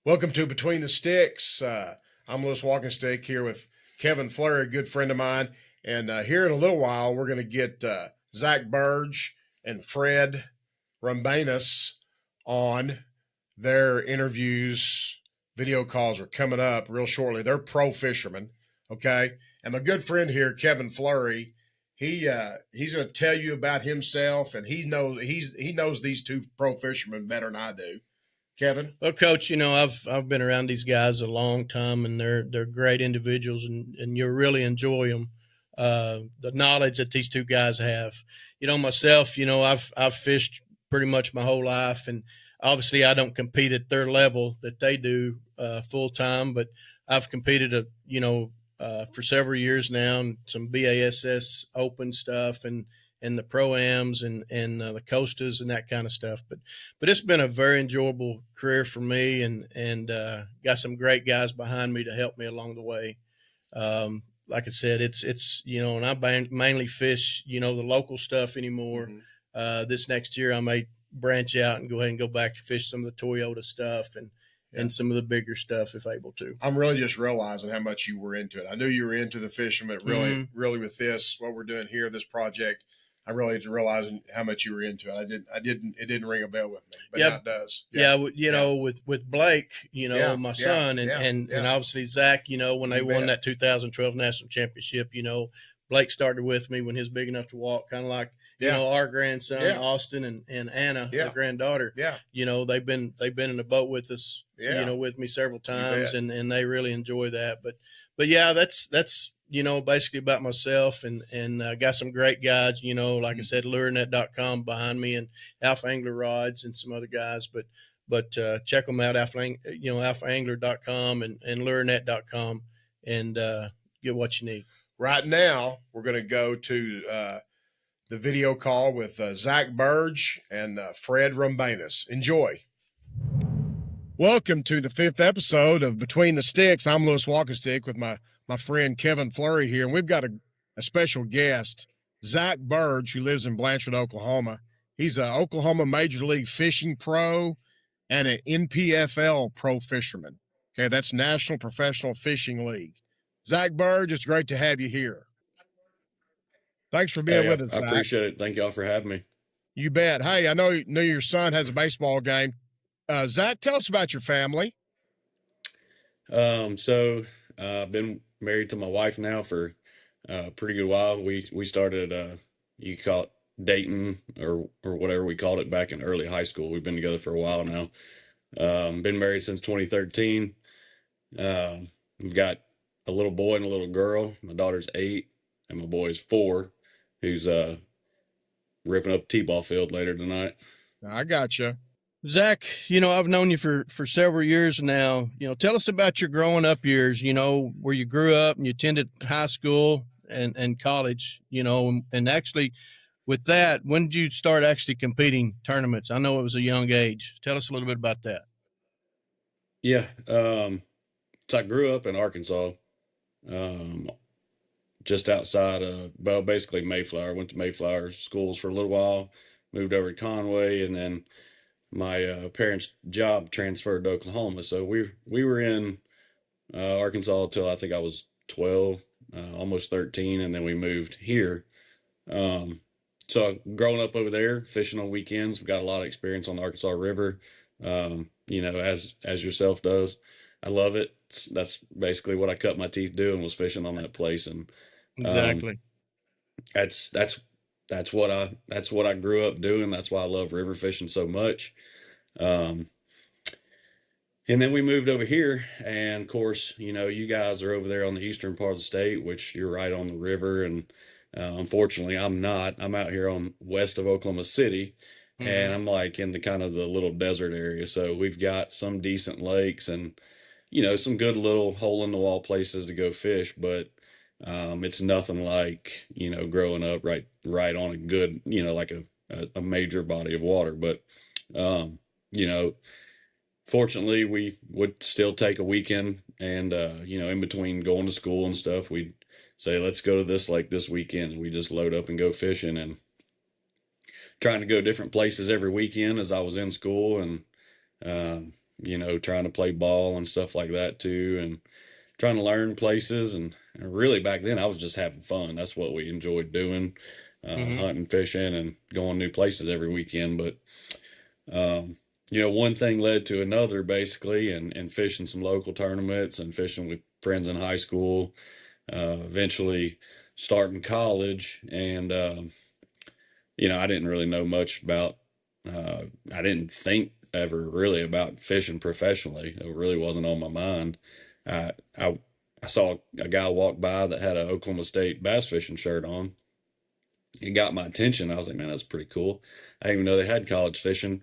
Welcome to Between the Sticks. I'm Lewis Walking Stick here with Kevin Flurry, a good friend of mine. And here in a little while, we're going to get Zack Birge and Fred Roumbanis on. Their interviews, video calls are coming up real shortly. They're pro fishermen, okay? And my good friend here, Kevin Flurry, he's going to tell you about himself, and he knows these two pro fishermen better than I do. Kevin? Well, Coach, I've been around these guys a long time, and they're great individuals, and you really enjoy them. The knowledge that these two guys have. Myself, I've fished pretty much my whole life, and obviously I don't compete at their level that they do full time, but I've competed, for several years now, and some BASS Open stuff, and the pro-ams and the Costas and that kind of stuff. But it's been a very enjoyable career for me, and got some great guys behind me to help me along the way. Like I said, it's and I mainly fish the local stuff anymore. Mm-hmm. This next year I may branch out and go ahead and go back and fish some of the Toyota stuff and some of the bigger stuff if able to. I'm really just realizing how much you were into it. I knew you were into the fishing, but really with this, what we're doing here, this project, I really had to realize how much you were into it. It didn't ring a bell with me, but now it does. Yeah. With Blake, my son, and obviously Zach, when they won that 2012 national championship, Blake started with me when he was big enough to walk, kind of like, our grandson, Austin and Anna, the granddaughter. Yeah. They've been in the boat with us, with me several times, and they really enjoy that. But yeah, that's basically about myself, and got some great guys, like I said, lurenet.com behind me, and Alpha Angler Rods and some other guys, but check them out, alphaangler.com and lurenet.com, and get what you need. Right now, we're going to go to the video call with Zack Birge and Fred Roumbanis. Enjoy. Welcome to the 5th episode of Between the Sticks. I'm Lewis Walking Stick with my friend Kevin Flurry here, and we've got a special guest, Zack Birge, who lives in Blanchard, Oklahoma. He's an Oklahoma Major League Fishing Pro and an NPFL Pro Fisherman. Okay, that's National Professional Fishing League. Zack Birge, it's great to have you here. Thanks for being with us, Zack. I appreciate it. Thank y'all for having me. You bet. Hey, I know your son has a baseball game. Zack, tell us about your family. So I've been married to my wife now for a pretty good while. We started, you call it dating or whatever we called it back in early high school. We've been together for a while now. Been married since 2013. We've got a little boy and a little girl. My daughter's 8 and my boy is 4, who's ripping up T-ball field later tonight. I got you. Zack, I've known you for several years now. Tell us about your growing up years, where you grew up and you attended high school and college, and actually with that, when did you start actually competing tournaments? I know it was a young age. Tell us a little bit about that. Yeah. So I grew up in Arkansas, just outside of, basically Mayflower. Went to Mayflower schools for a little while, moved over to Conway, and then my parents' job transferred to Oklahoma. So we were in Arkansas till I think I was 12, almost 13, and then we moved here. So growing up over there, fishing on weekends, we got a lot of experience on the Arkansas River, as yourself does. I love it. That's basically what I cut my teeth doing, was fishing on that place, and exactly. That's what I grew up doing. That's why I love river fishing so much. And then we moved over here, and of course, you guys are over there on the eastern part of the state, which you're right on the river. And unfortunately, I'm not. I'm out here on west of Oklahoma City, and I'm like in the kind of the little desert area. So we've got some decent lakes and, some good little hole in the wall places to go fish, but it's nothing like, growing up right on a good, like a major body of water. But, fortunately we would still take a weekend, and, in between going to school and stuff, we'd say, let's go to this lake this weekend. And we just load up and go fishing, and trying to go different places every weekend as I was in school. And, trying to play ball and stuff like that too, and trying to learn places. And really back then I was just having fun. That's what we enjoyed doing, hunting, fishing, and going new places every weekend. But one thing led to another basically, and fishing some local tournaments and fishing with friends in high school, eventually starting college. And I didn't really know much about, I didn't think ever really about fishing professionally. It really wasn't on my mind. I saw a guy walk by that had an Oklahoma State bass fishing shirt on. It got my attention. I was like, man, that's pretty cool. I didn't even know they had college fishing,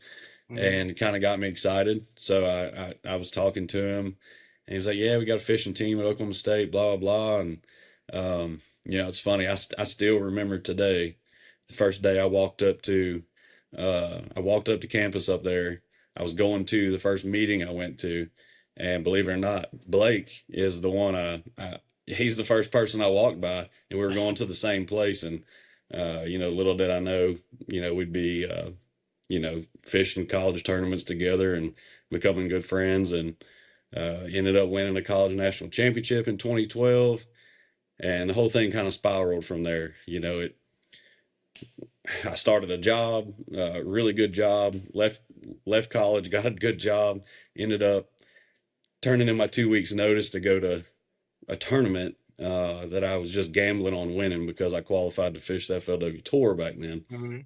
and it kind of got me excited. So I was talking to him, and he was like, yeah, we got a fishing team at Oklahoma State, blah, blah, blah. And, it's funny. I still remember today, the first day I walked up to campus up there. I was going to the first meeting I went to, and believe it or not, Blake is the one he's the first person I walked by, and we were going to the same place. And, little did I know, we'd be, fishing college tournaments together and becoming good friends, and ended up winning a college national championship in 2012. And the whole thing kind of spiraled from there. I started a job, really good job, left college, got a good job, ended up turning in my 2 weeks notice to go to a tournament that I was just gambling on winning because I qualified to fish the FLW Tour back then.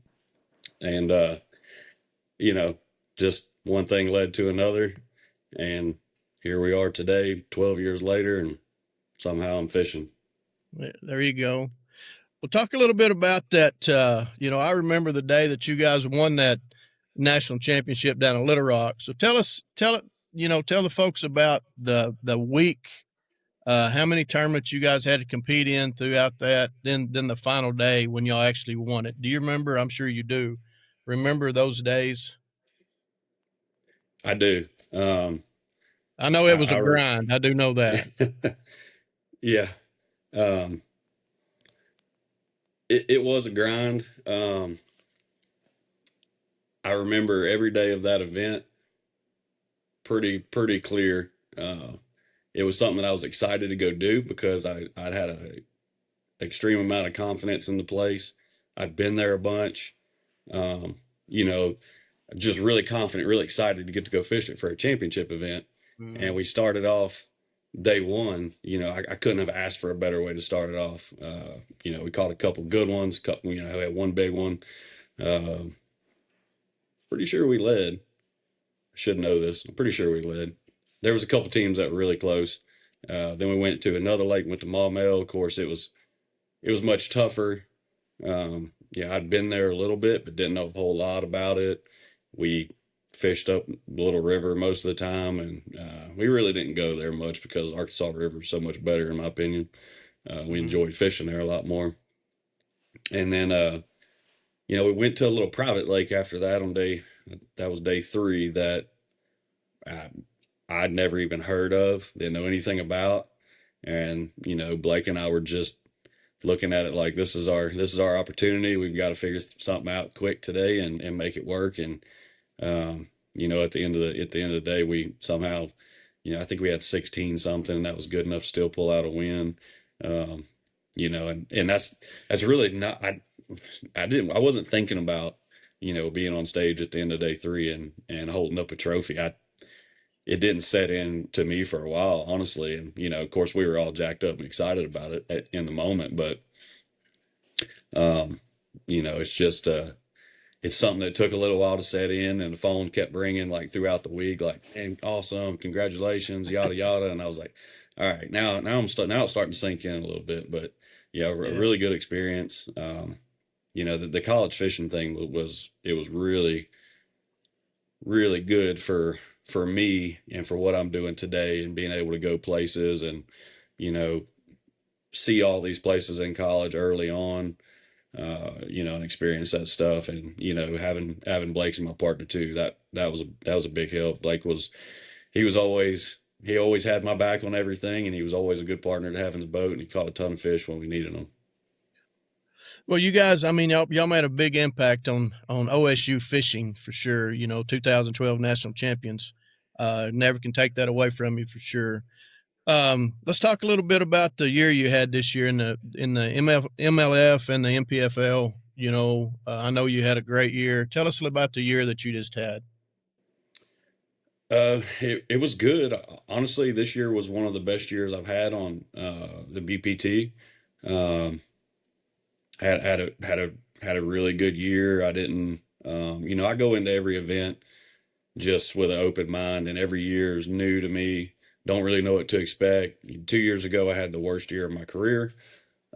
And, just one thing led to another. And here we are today, 12 years later, and somehow I'm fishing. There you go. Well, talk a little bit about that. I remember the day that you guys won that national championship down in Little Rock. So tell the folks about the week, how many tournaments you guys had to compete in throughout that, then the final day when y'all actually won it. Do you remember? I'm sure you do. Remember those days? I do. I know it was a grind. I do know that. Yeah. It was a grind. I remember every day of that event pretty clear. It was something that I was excited to go do because I'd had a extreme amount of confidence in the place. I'd been there a bunch. Just really confident, really excited to get to go fish it for a championship event. And we started off day one. I couldn't have asked for a better way to start it off. We caught a couple good ones, we had one big one. Pretty sure we led. I should know this. I'm pretty sure we led. There was a couple teams that were really close. Then we went to another lake, went to Maumelle. Of course, it was much tougher. I'd been there a little bit, but didn't know a whole lot about it. We fished up Little River most of the time, and we really didn't go there much because Arkansas River is so much better, in my opinion. We enjoyed fishing there a lot more. And then, we went to a little private lake after that that was day 3 that I'd never even heard of, didn't know anything about. And, Blake and I were just looking at it like, this is our opportunity. We've got to figure something out quick today and make it work. And, at the end of the day, we somehow, I think we had 16 something. That was good enough to still pull out a win. And that's really not, I wasn't thinking about, being on stage at the end of day 3 and holding up a trophy. It didn't set in to me for a while, honestly. And, of course we were all jacked up and excited about it in the moment, but, it's just, it's something that took a little while to set in, and the phone kept ringing like throughout the week, like, hey, awesome, congratulations, yada, yada. And I was like, all right, now it's starting to sink in a little bit, but a really good experience. The college fishing thing was really, really good for me and for what I'm doing today, and being able to go places and, see all these places in college early on, and experience that stuff. And, having Blake's my partner too, that was a big help. He always had my back on everything, and he was always a good partner to have in the boat, and he caught a ton of fish when we needed them. Well, you guys, y'all made a big impact on OSU fishing for sure. 2012 national champions. Never can take that away from you for sure. Let's talk a little bit about the year you had this year in the MLF and the MPFL. I know you had a great year. Tell us about the year that you just had. It was good. Honestly, this year was one of the best years I've had on the BPT. Um, had a really good year. I didn't, I go into every event just with an open mind, and every year is new to me. Don't really know what to expect. 2 years ago, I had the worst year of my career.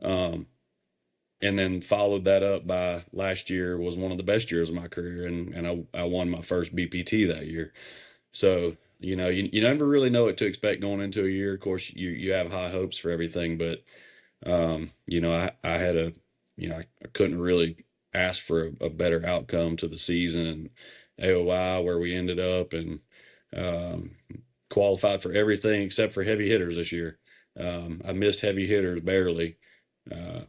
Um, and then followed that up by last year was one of the best years of my career, and I won my first BPT that year. So, you never really know what to expect going into a year. Of course, you have high hopes for everything, but I had I couldn't really ask for a better outcome to the season and AOI where we ended up, and um, qualified for everything except for heavy hitters this year. I missed heavy hitters barely. One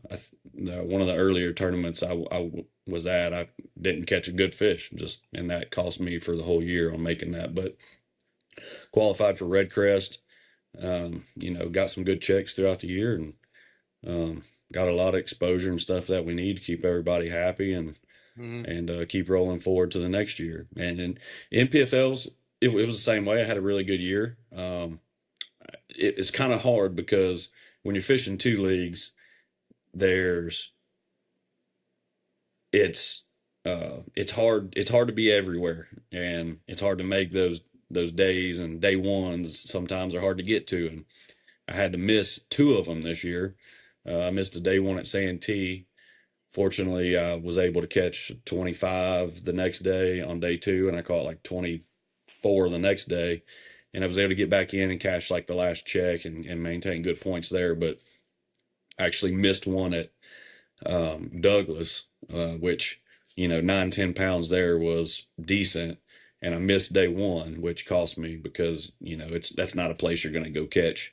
of the earlier tournaments I was at, I didn't catch a good fish, and that cost me for the whole year on making that. But qualified for Red Crest, got some good checks throughout the year, and got a lot of exposure and stuff that we need to keep everybody happy and keep rolling forward to the next year. And in MPFLs, it was the same way. I had a really good year. It's kind of hard because when you're fishing two leagues, it's hard to be everywhere, and it's hard to make those days, and day ones sometimes are hard to get to, and I had to miss two of them this year. I missed a day one at Santee. Fortunately, I was able to catch 25 the next day on day two, and I caught like 24 the next day, and I was able to get back in and catch like the last check and maintain good points there. But I actually missed one at Douglas, which 9-10 pounds there was decent, and I missed day one, which cost me because that's not a place you're going to go catch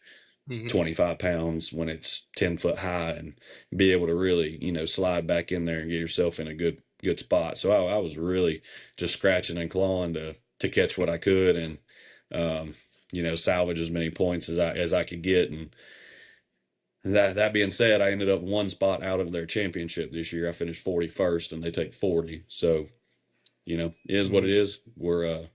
25 pounds when it's 10 foot high and be able to really slide back in there and get yourself in a good spot. So I was really just scratching and clawing to catch what I could, and salvage as many points as I could get. And that being said, I ended up one spot out of their championship this year. I finished 41st, and they take 40. So, it is what it is. We're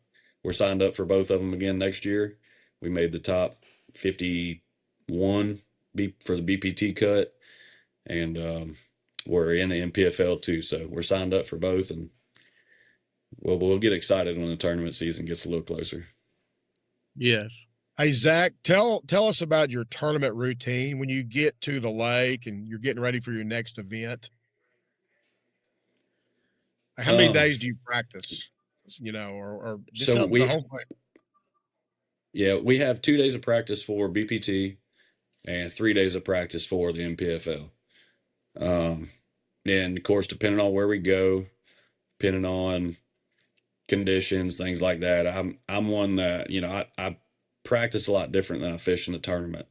signed up for both of them again next year. We made the top 51 for the BPT cut, and we're in the MPFL too. So we're signed up for both, and we'll get excited when the tournament season gets a little closer. Yes. Hey, Zach, tell us about your tournament routine when you get to the lake and you're getting ready for your next event. How many days do you practice? Or just so the whole thing. Yeah, we have 2 days of practice for BPT and 3 days of practice for the MPFL. And of course, depending on where we go, depending on conditions, things like that, I'm one that I practice a lot different than I fish in the tournament.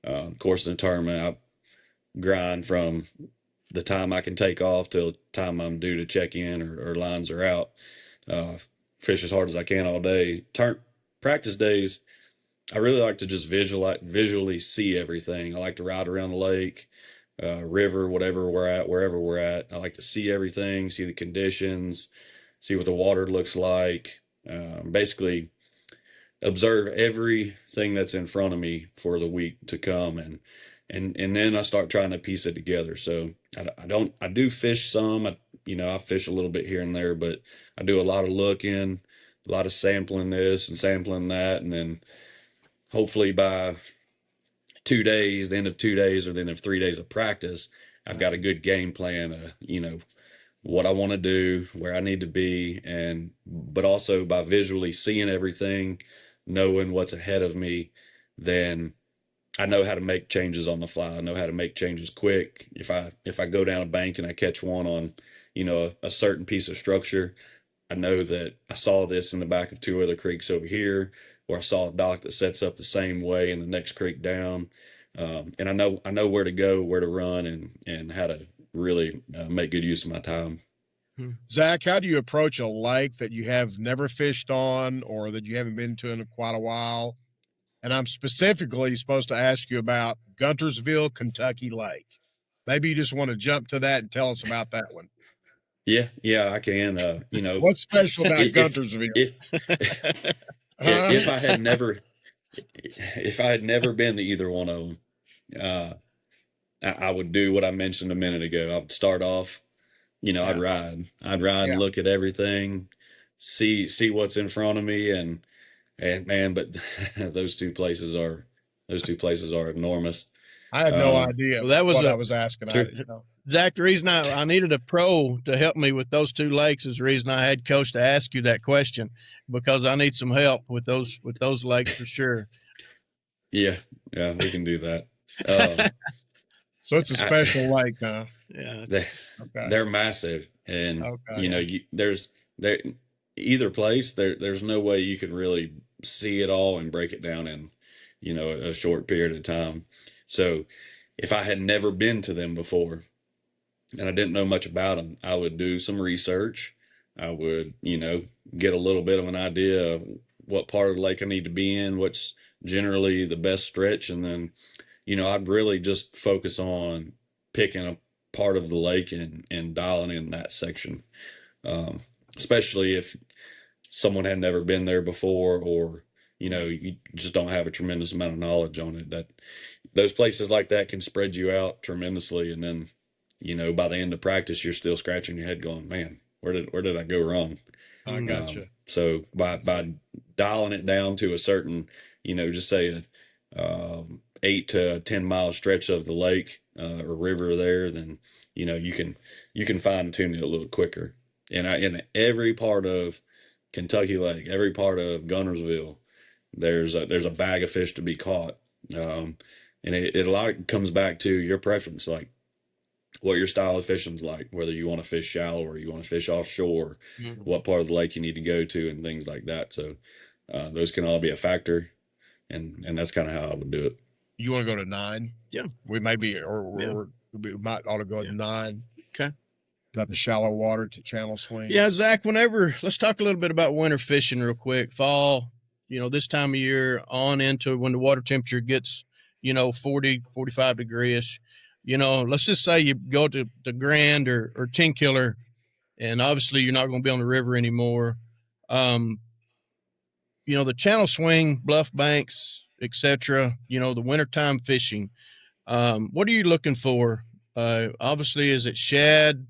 Of course, in the tournament, I grind from the time I can take off till the time I'm due to check in or lines are out. Fish as hard as I can all day. Practice days, I really like to just visually see everything. I like to ride around the lake, river, wherever we're at. I like to see everything, see the conditions, see what the water looks like. Basically, observe everything that's in front of me for the week to come, and then I start trying to piece it together. So I do fish some. I fish a little bit here and there, but I do a lot of looking, a lot of sampling this and sampling that, and then hopefully by 2 days, the end of 2 days or the end of 3 days of practice, I've got a good game plan what I want to do, where I need to be, but also by visually seeing everything, knowing what's ahead of me, then I know how to make changes on the fly. I know how to make changes quick. If I go down a bank and I catch one on, a certain piece of structure, I know that I saw this in the back of 2 other creeks over here, or I saw a dock that sets up the same way in the next creek down. And I know where to go, where to run, and how to really make good use of my time. Zach, how do you approach a lake that you have never fished on or that you haven't been to in quite a while? And I'm specifically supposed to ask you about Guntersville, Kentucky Lake. Maybe you just want to jump to that and tell us about that one. Yeah, I can. What's special about if Guntersville? if I had never been to either one of them, I would do what I mentioned a minute ago. I would start off, I'd ride and look at everything, see what's in front of me, and man, but those two places are enormous. I had no idea. Well, that was what I was asking. I didn't know. Zach, the reason I needed a pro to help me with those two lakes is the reason I had Coach to ask you that question, because I need some help with those lakes for sure. Yeah, we can do that. So it's a special lake, huh? Yeah, they're massive, and there's either place there's no way you can really see it all and break it down in a short period of time. So if I had never been to them before and I didn't know much about them, I would do some research. I would get a little bit of an idea of what part of the lake I need to be in, what's generally the best stretch, and then I'd really just focus on picking a part of the lake and dialing in that section, especially if someone had never been there before, or you just don't have a tremendous amount of knowledge on it. That those places like that can spread you out tremendously, and then by the end of practice you're still scratching your head going, man, where did I go wrong? I gotcha. So by dialing it down to a certain, just say a 8 to 10 mile stretch of the lake or river there, then you can fine tune it a little quicker. And in every part of Kentucky Lake, every part of Guntersville, there's a bag of fish to be caught, and it a lot comes back to your preference, like what your style of fishing's like, whether you want to fish shallow or you want to fish offshore, what part of the lake you need to go to, and things like that. So those can all be a factor, and that's kind of how I would do it. You want to go to 9? Yeah, we might ought to go to 9. Okay. Got the shallow water to channel swing. Yeah, Zach, let's talk a little bit about winter fishing real quick. Fall, this time of year on into when the water temperature gets, 40, 45 degrees. Let's just say you go to the Grand or 10 Killer, and obviously you're not going to be on the river anymore. The channel swing, bluff banks, etc., the wintertime fishing. What are you looking for? Obviously, is it shad,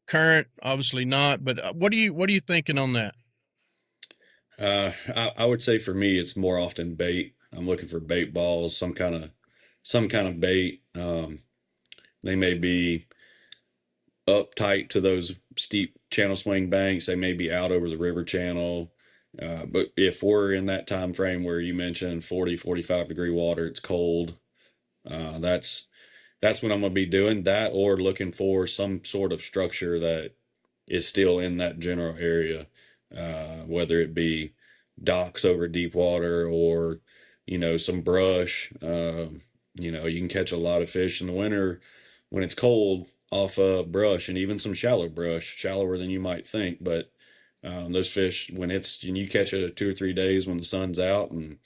current? Obviously not, but what are you thinking on that? I would say for me, it's more often bait. I'm looking for bait balls, some kind of bait. They may be up tight to those steep channel swing banks. They may be out over the river channel. But if we're in that time frame where you mentioned 40, 45 degree water, it's cold. That's what I'm going to be doing, that, or looking for some sort of structure that is still in that general area, whether it be docks over deep water or, some brush. You can catch a lot of fish in the winter when it's cold off of brush, and even some shallow brush, shallower than you might think. But those fish, when you catch it at 2 or 3 days when the sun's out, and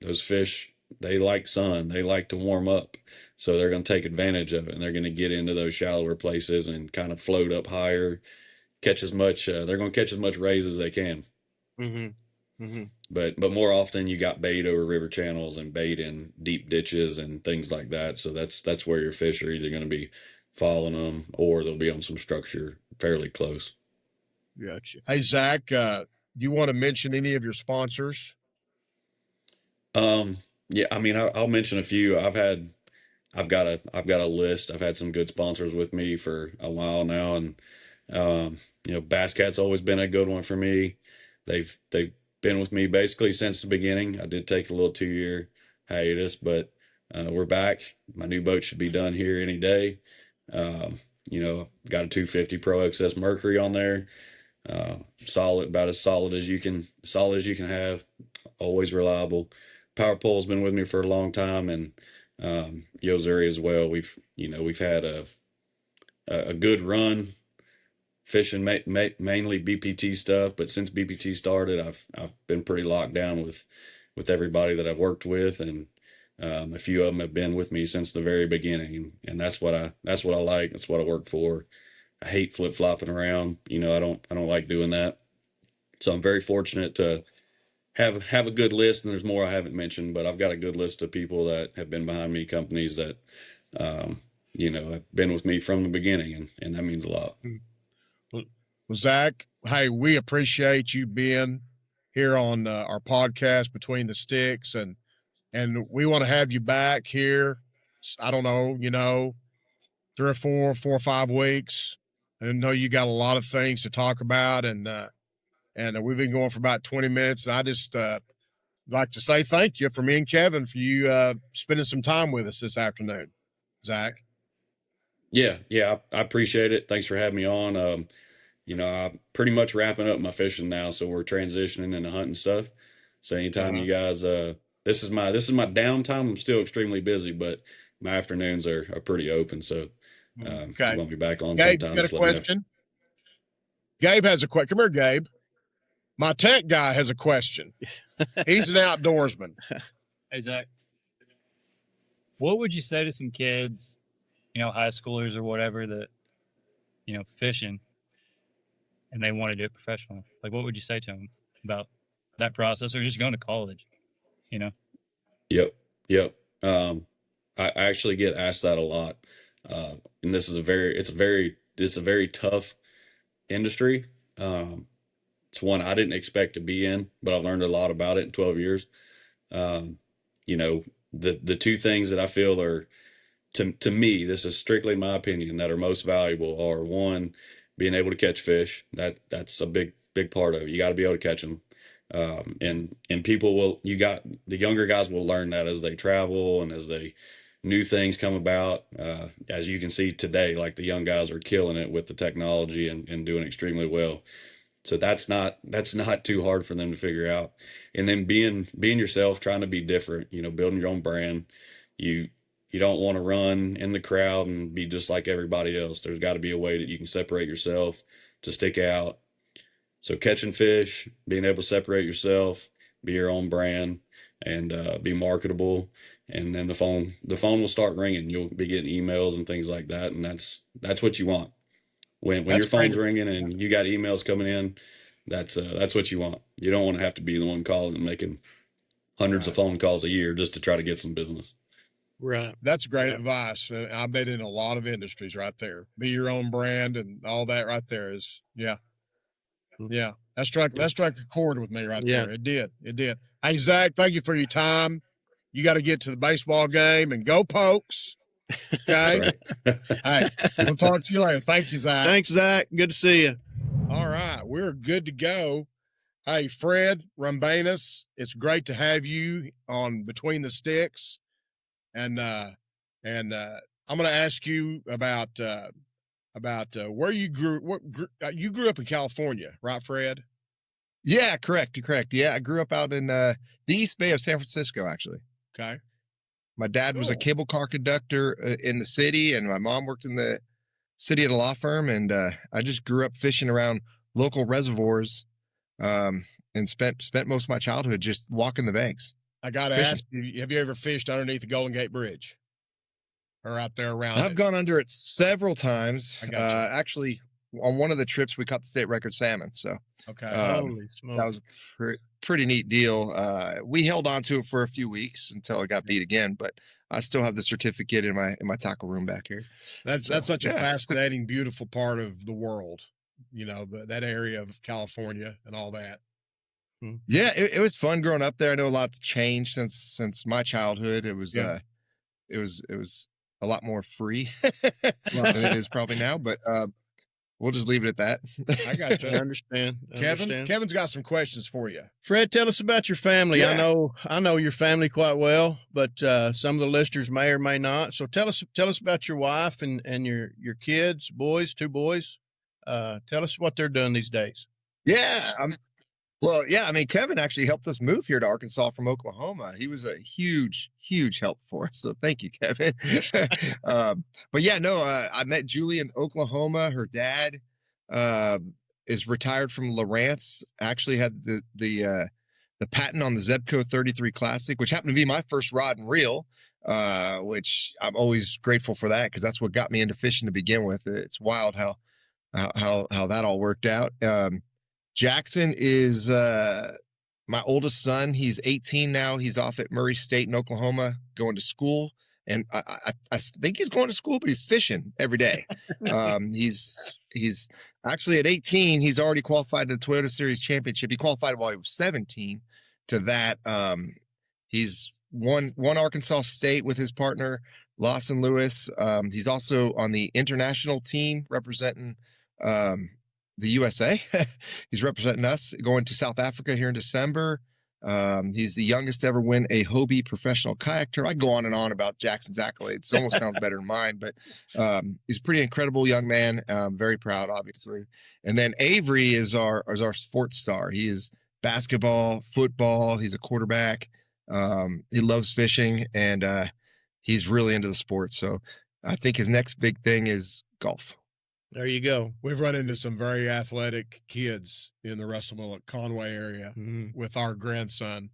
those fish, they like sun, they like to warm up, so they're going to take advantage of it, and they're going to get into those shallower places and kind of float up higher, catch as much. They're going to catch as much rays as they can. But more often you got bait over river channels and bait in deep ditches and things like that. So that's where your fish are either going to be following them, or they'll be on some structure fairly close. Gotcha. Hey, Zach, do you want to mention any of your sponsors? Yeah, I mean, I'll mention a few. I've got a list. I've had some good sponsors with me for a while now, and Bass Cat's always been a good one for me. They've been with me basically since the beginning. I did take a little 2-year hiatus, but we're back. My new boat should be done here any day. Got a 250 Pro XS Mercury on there. Solid, about as solid as you can have. Always reliable. Power Pole's been with me for a long time, and Yozuri as well. We've had a good run fishing mainly BPT stuff, but since BPT started, I've been pretty locked down with everybody that I've worked with, and a few of them have been with me since the very beginning, and that's what I like. That's what I work for. I hate flip flopping around. I don't like doing that. So I'm very fortunate to have a good list, and there's more I haven't mentioned, but I've got a good list of people that have been behind me, companies that have been with me from the beginning, and that means a lot. Well, Zack, hey, we appreciate you being here on our podcast Between the Sticks, and we want to have you back here. I don't know, 3 or 4 or 5 weeks. I know you got a lot of things to talk about, and we've been going for about 20 minutes. And I just like to say thank you for me and Kevin for you spending some time with us this afternoon, Zack. Yeah, I appreciate it. Thanks for having me on. I'm pretty much wrapping up my fishing now, so we're transitioning into hunting stuff. So anytime you guys, this is my downtime. I'm still extremely busy, but my afternoons are pretty open. So Okay. you want me back on Gabe, sometime? you got a question? Gabe has a question. Come here, Gabe. My tech guy has a question. He's an outdoorsman. Hey, Zack, what would you say to some kids, high schoolers or whatever, that, fishing and they want to do it professional? Like, what would you say to them about that process, or just going to college, Yep. I actually get asked that a lot. And this is it's a very tough industry. It's one I didn't expect to be in, but I've learned a lot about it in 12 years. The two things that I feel are, to me, this is strictly my opinion, that are most valuable are, one, being able to catch fish. That's a big part of it. You got to be able to catch them. And people the younger guys will learn that as they travel and as new things come about. As you can see today, like the young guys are killing it with the technology and doing extremely well. So that's not too hard for them to figure out. And then being yourself, trying to be different, building your own brand. You don't want to run in the crowd and be just like everybody else. There's got to be a way that you can separate yourself to stick out. So catching fish, being able to separate yourself, be your own brand, and be marketable. And then the phone will start ringing. You'll be getting emails and things like that, and that's what you want. When your phone's ringing and you got emails coming in, that's what you want. You don't want to have to be the one calling and making hundreds of phone calls a year just to try to get some business. Right. That's great advice. I bet in a lot of industries right there. Be your own brand and all that right there is, yeah. That struck a chord with me right there. It did. Hey, Zack, thank you for your time. You got to get to the baseball game and go Pokes. Okay. Right. Hey, we'll talk to you later. Thank you, Zack. Thanks, Zack. Good to see you. All right. We're good to go. Hey, Fred Roumbanis, it's great to have you on Between the Sticks. And I'm going to ask you about where you grew. You grew up in California, right, Fred? Yeah, correct. Yeah, I grew up out in the East Bay of San Francisco, actually. Okay. My dad was a cable car conductor in the city, and my mom worked in the city at a law firm. And I just grew up fishing around local reservoirs, and spent most of my childhood just walking the banks. I got to ask you, have you ever fished underneath the Golden Gate Bridge? Or out there around I've gone under it several times. I got you. Actually, on one of the trips, we caught the state record salmon. So okay, Holy smokes. that was a pretty neat deal. We held on to it for a few weeks until it got beat again, but I still have the certificate in my tackle room back here. That's such a fascinating, beautiful part of the world. That area of California and all that. Yeah, it was fun growing up there. I know a lot's changed since my childhood. It was it was a lot more free than it is probably now, but we'll just leave it at that. I got you. I understand. Kevin's got some questions for you. Fred, tell us about your family. Yeah. I know your family quite well, but some of the listeners may or may not. So tell us about your wife and your kids, 2 boys. Tell us what they're doing these days. Yeah, Well, yeah, I mean, Kevin actually helped us move here to Arkansas from Oklahoma. He was a huge, huge help for us. So thank you, Kevin. But yeah, no, I met Julie in Oklahoma. Her dad uh, is retired from Lawrence. Actually had the patent on the Zebco 33 Classic, which happened to be my first rod and reel. Which I'm always grateful for that because that's what got me into fishing to begin with. It's wild how that all worked out. Jackson is my oldest son. He's 18 now. He's off at Murray State in Oklahoma going to school. And I think he's going to school, but he's fishing every day. He's actually at 18, he's already qualified to the Toyota Series Championship. He qualified while he was 17 to that. He's won Arkansas State with his partner, Lawson Lewis. He's also on the international team representing the USA. He's representing us going to South Africa here in December. He's the youngest to ever win a Hobie professional kayak tour. I go on and on about Jackson's accolades. It almost sounds better than mine, but he's a pretty incredible young man. Very proud, obviously. And then Avery is our sports star. He is basketball, football. He's a quarterback. He loves fishing, and he's really into the sport. So I think his next big thing is golf. There you go. We've run into some very athletic kids in the Russellville, Conway area with our grandson,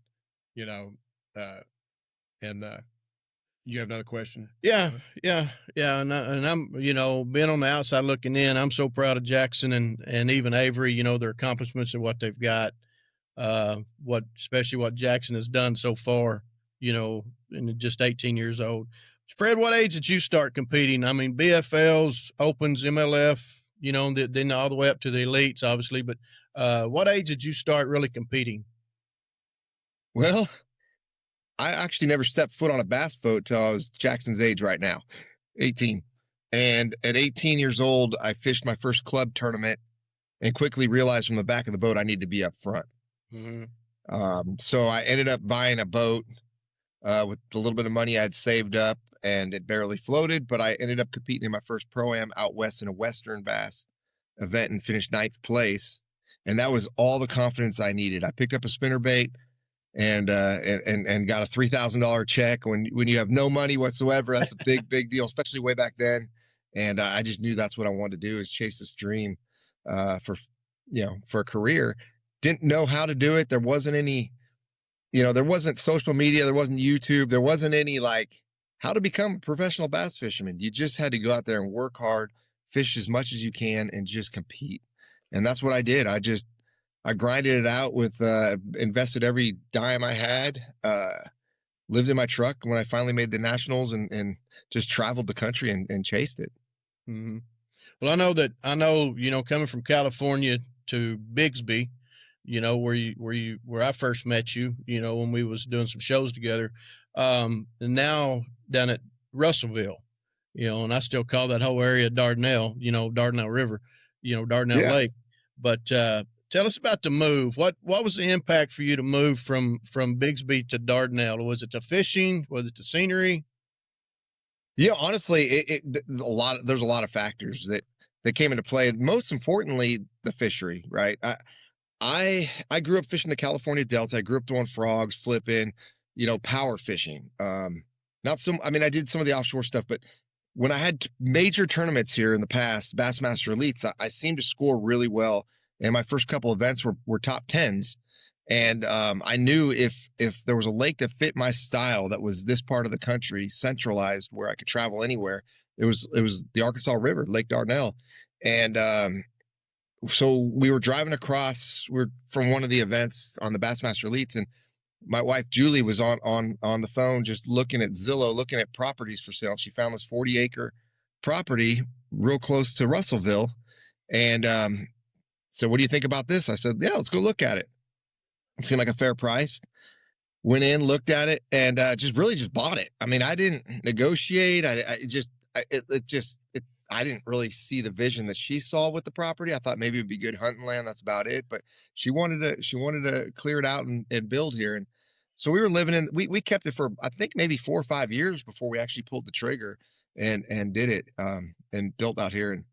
you know, and you have another question? Yeah. And I'm, being on the outside looking in, I'm so proud of Jackson and even Avery, their accomplishments and what they've got, especially what Jackson has done so far, in just 18 years old. Fred, what age did you start competing? I mean, BFLs, Opens, MLF, then all the way up to the elites, obviously. But what age did you start really competing? Well, I actually never stepped foot on a bass boat till I was Jackson's age right now, 18. And at 18 years old, I fished my first club tournament and quickly realized from the back of the boat I needed to be up front. So I ended up buying a boat with the little bit of money I had saved up, and it barely floated, but I ended up competing in my first Pro-Am out west in a Western bass event and finished 9th place. And that was all the confidence I needed. I picked up a spinnerbait and got a $3,000 check. When you have no money whatsoever, that's a big deal, especially way back then. And I just knew that's what I wanted to do, is chase this dream for a career. Didn't know how to do it. There wasn't any, there wasn't social media. There wasn't YouTube. There wasn't any how to become a professional bass fisherman. You just had to go out there and work hard, fish as much as you can, and just compete. And that's what I did. I grinded it out with, invested every dime I had, lived in my truck when I finally made the nationals and just traveled the country and chased it. Mm-hmm. Well, I know, coming from California to Bigsby, where I first met you, when we was doing some shows together, and now down at Russellville, and I still call that whole area Dardanelle, Dardanelle River, Dardanelle Lake. But tell us about the move. What was the impact for you to move from Bigsby to Dardanelle? Was it the fishing? Was it the scenery? Honestly, there's a lot of factors that came into play. Most importantly, the fishery, right? I grew up fishing the California Delta. I grew up throwing frogs, flipping, power fishing. I did some of the offshore stuff, but when I had major tournaments here in the past, Bassmaster Elites, I seemed to score really well. And my first couple events were top 10s. And I knew if there was a lake that fit my style that was this part of the country, centralized, where I could travel anywhere, it was the Arkansas River, Lake Dardanelle. And so we were driving across, we're from one of the events on the Bassmaster Elites, and my wife Julie was on the phone just looking at Zillow, looking at properties for sale. She found this 40-acre property real close to Russellville, and said, "What do you think about this?" I said, "Yeah, let's go look at it." It seemed like a fair price. Went in, looked at it, and just bought it. I mean, I didn't negotiate. I didn't really see the vision that she saw with the property. I thought maybe it'd be good hunting land. That's about it. But she wanted to clear it out and build here. And so we were living in, we kept it for, I think, maybe 4 or 5 years before we actually pulled the trigger and did it, and built out here. And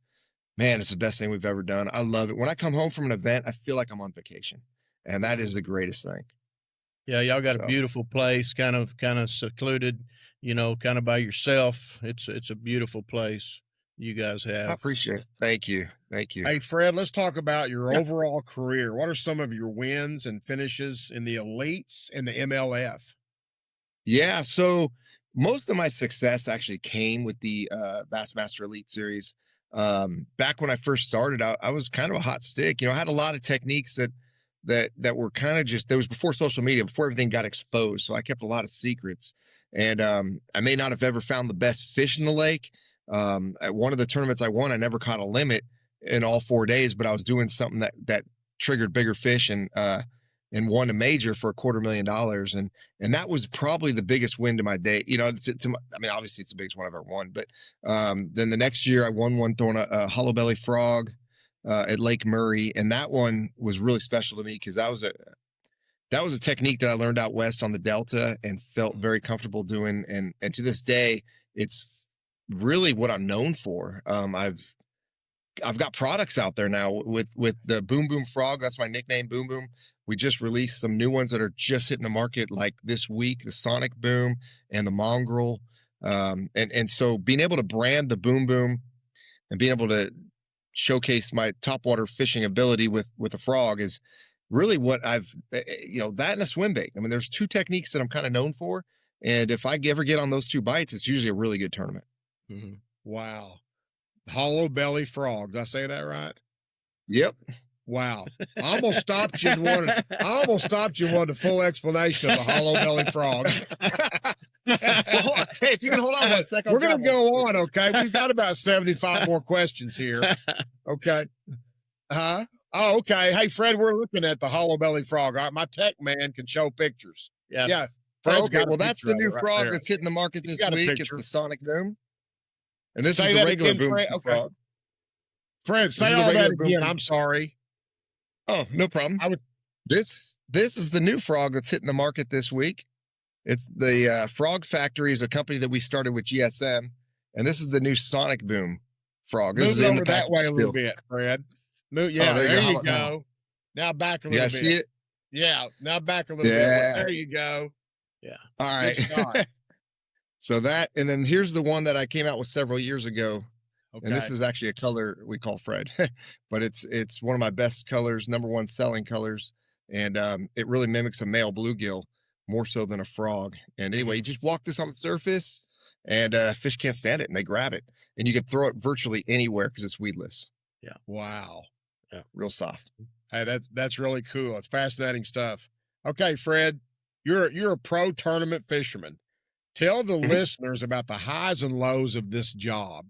man, it's the best thing we've ever done. I love it. When I come home from an event, I feel like I'm on vacation. and that is the greatest thing. Yeah, y'all got So. a beautiful place, kind of secluded, kind of by yourself. It's a beautiful place you guys have. I appreciate it. Thank you. Hey, Fred, let's talk about your Yeah. overall career. What are some of your wins and finishes in the elites and the MLF? Yeah, so most of my success actually came with the Bassmaster Elite Series. Back when I first started, I was kind of a hot stick. I had a lot of techniques that were kind of just, that was before social media, before everything got exposed. So I kept a lot of secrets, and I may not have ever found the best fish in the lake. At one of the tournaments I won, I never caught a limit in all 4 days, but I was doing something that triggered bigger fish, and won a major for $250,000. And that was probably the biggest win to my day. Obviously it's the biggest one I've ever won, but then the next year I won one throwing a hollow belly frog at Lake Murray. And that one was really special to me because that was a technique that I learned out west on the Delta and felt very comfortable doing. And to this day, it's really what I'm known for. I've got products out there now with the Boom Boom Frog. That's my nickname, Boom Boom. We just released some new ones that are just hitting the market like this week, the Sonic Boom and the Mongrel. And so being able to brand the Boom Boom and being able to showcase my topwater fishing ability with a frog is really what I've, that and a swim bait. I mean, there's two techniques that I'm kind of known for. And if I ever get on those two bites, it's usually a really good tournament. Mm-hmm. Wow. Hollow belly frog. Did I say that right? Yep. Wow. I almost stopped you and wanted a full explanation of the hollow belly frog. Well, hey, if you can hold on 1 second. We're going to go on, okay? We've got about 75 more questions here. Okay. Oh, okay. Hey, Fred, we're looking at the hollow belly frog. All right, my tech man can show pictures. Yeah. Fred's got well, that's the new frog that's hitting the market this week. It's the Sonic Boom. And this is the regular Boom frog. Fred, say all that again. I'm sorry. Oh, no problem. This is the new frog that's hitting the market this week. It's the Frog Factory is a company that we started with GSM, and this is the new Sonic Boom frog. This Move over that way a little bit, Fred. There you go. Now back a little bit. See it? Yeah, now back a little bit. There you go. Yeah. All right. So that, and then here's the one that I came out with several years ago. Okay. And this is actually a color we call Fred, but it's one of my best colors, #1 selling colors. And it really mimics a male bluegill more so than a frog. And anyway, you just walk this on the surface and fish can't stand it and they grab it. And you can throw it virtually anywhere because it's weedless. Yeah. Wow. Yeah. Real soft. Hey, that's really cool. It's fascinating stuff. Okay, Fred, you're a pro tournament fisherman. Tell the listeners about the highs and lows of this job.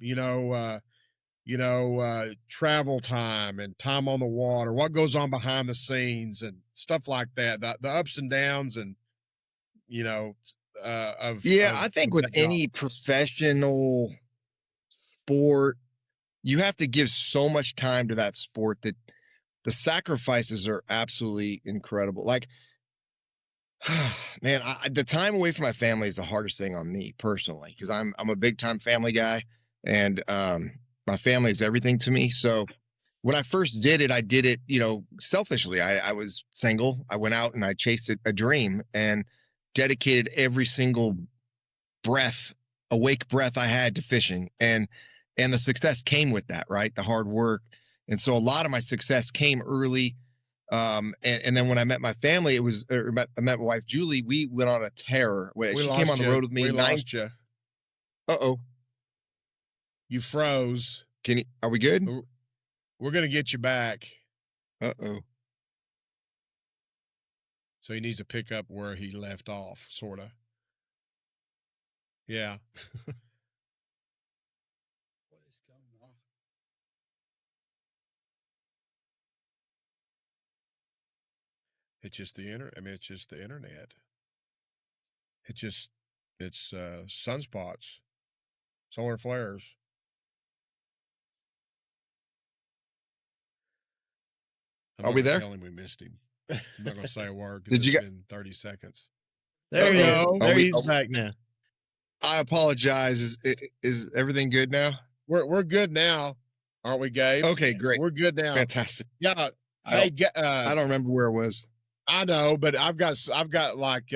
Travel time and time on the water, what goes on behind the scenes and stuff like that. The ups and downs and I think with any professional sport, you have to give so much time to that sport that the sacrifices are absolutely incredible. Like, man, the time away from my family is the hardest thing on me personally, because I'm a big time family guy, and my family is everything to me. So when I first did it, I did it, selfishly. I was single. I went out and I chased a dream and dedicated every single awake breath I had to fishing, and the success came with that, right? The hard work. And so a lot of my success came early. And then when I met my family, I met my wife, Julie, we went on a tear. She came on the road with me. We lost you. Uh-oh. You froze. Are we good? We're going to get you back. Uh-oh. So he needs to pick up where he left off, sort of. Yeah. What is going on? It's just the it's just the internet. It's sunspots, solar flares. Are we there? Tell him we missed him. I'm not going to say a word because it's been 30 seconds. There you go. There he's back now. I apologize. Is everything good now? We're good now, aren't we, Gabe? Okay, great. We're good now. Fantastic. Yeah. I don't remember where it was. I know, but I've got like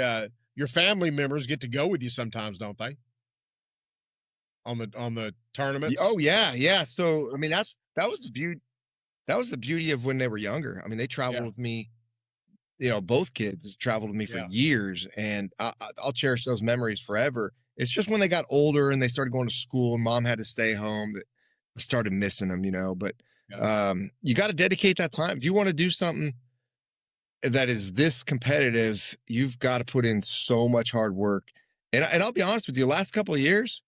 your family members get to go with you sometimes, don't they? On the tournaments. Oh yeah. So I mean that was the beauty. That was the beauty of when they were younger. I mean, they traveled Yeah. with me. Both kids traveled with me for Yeah. years, and I'll cherish those memories forever. It's just when they got older and they started going to school and mom had to stay home that I started missing them, But you got to dedicate that time. If you want to do something that is this competitive, you've got to put in so much hard work. And I'll be honest with you, last couple of years,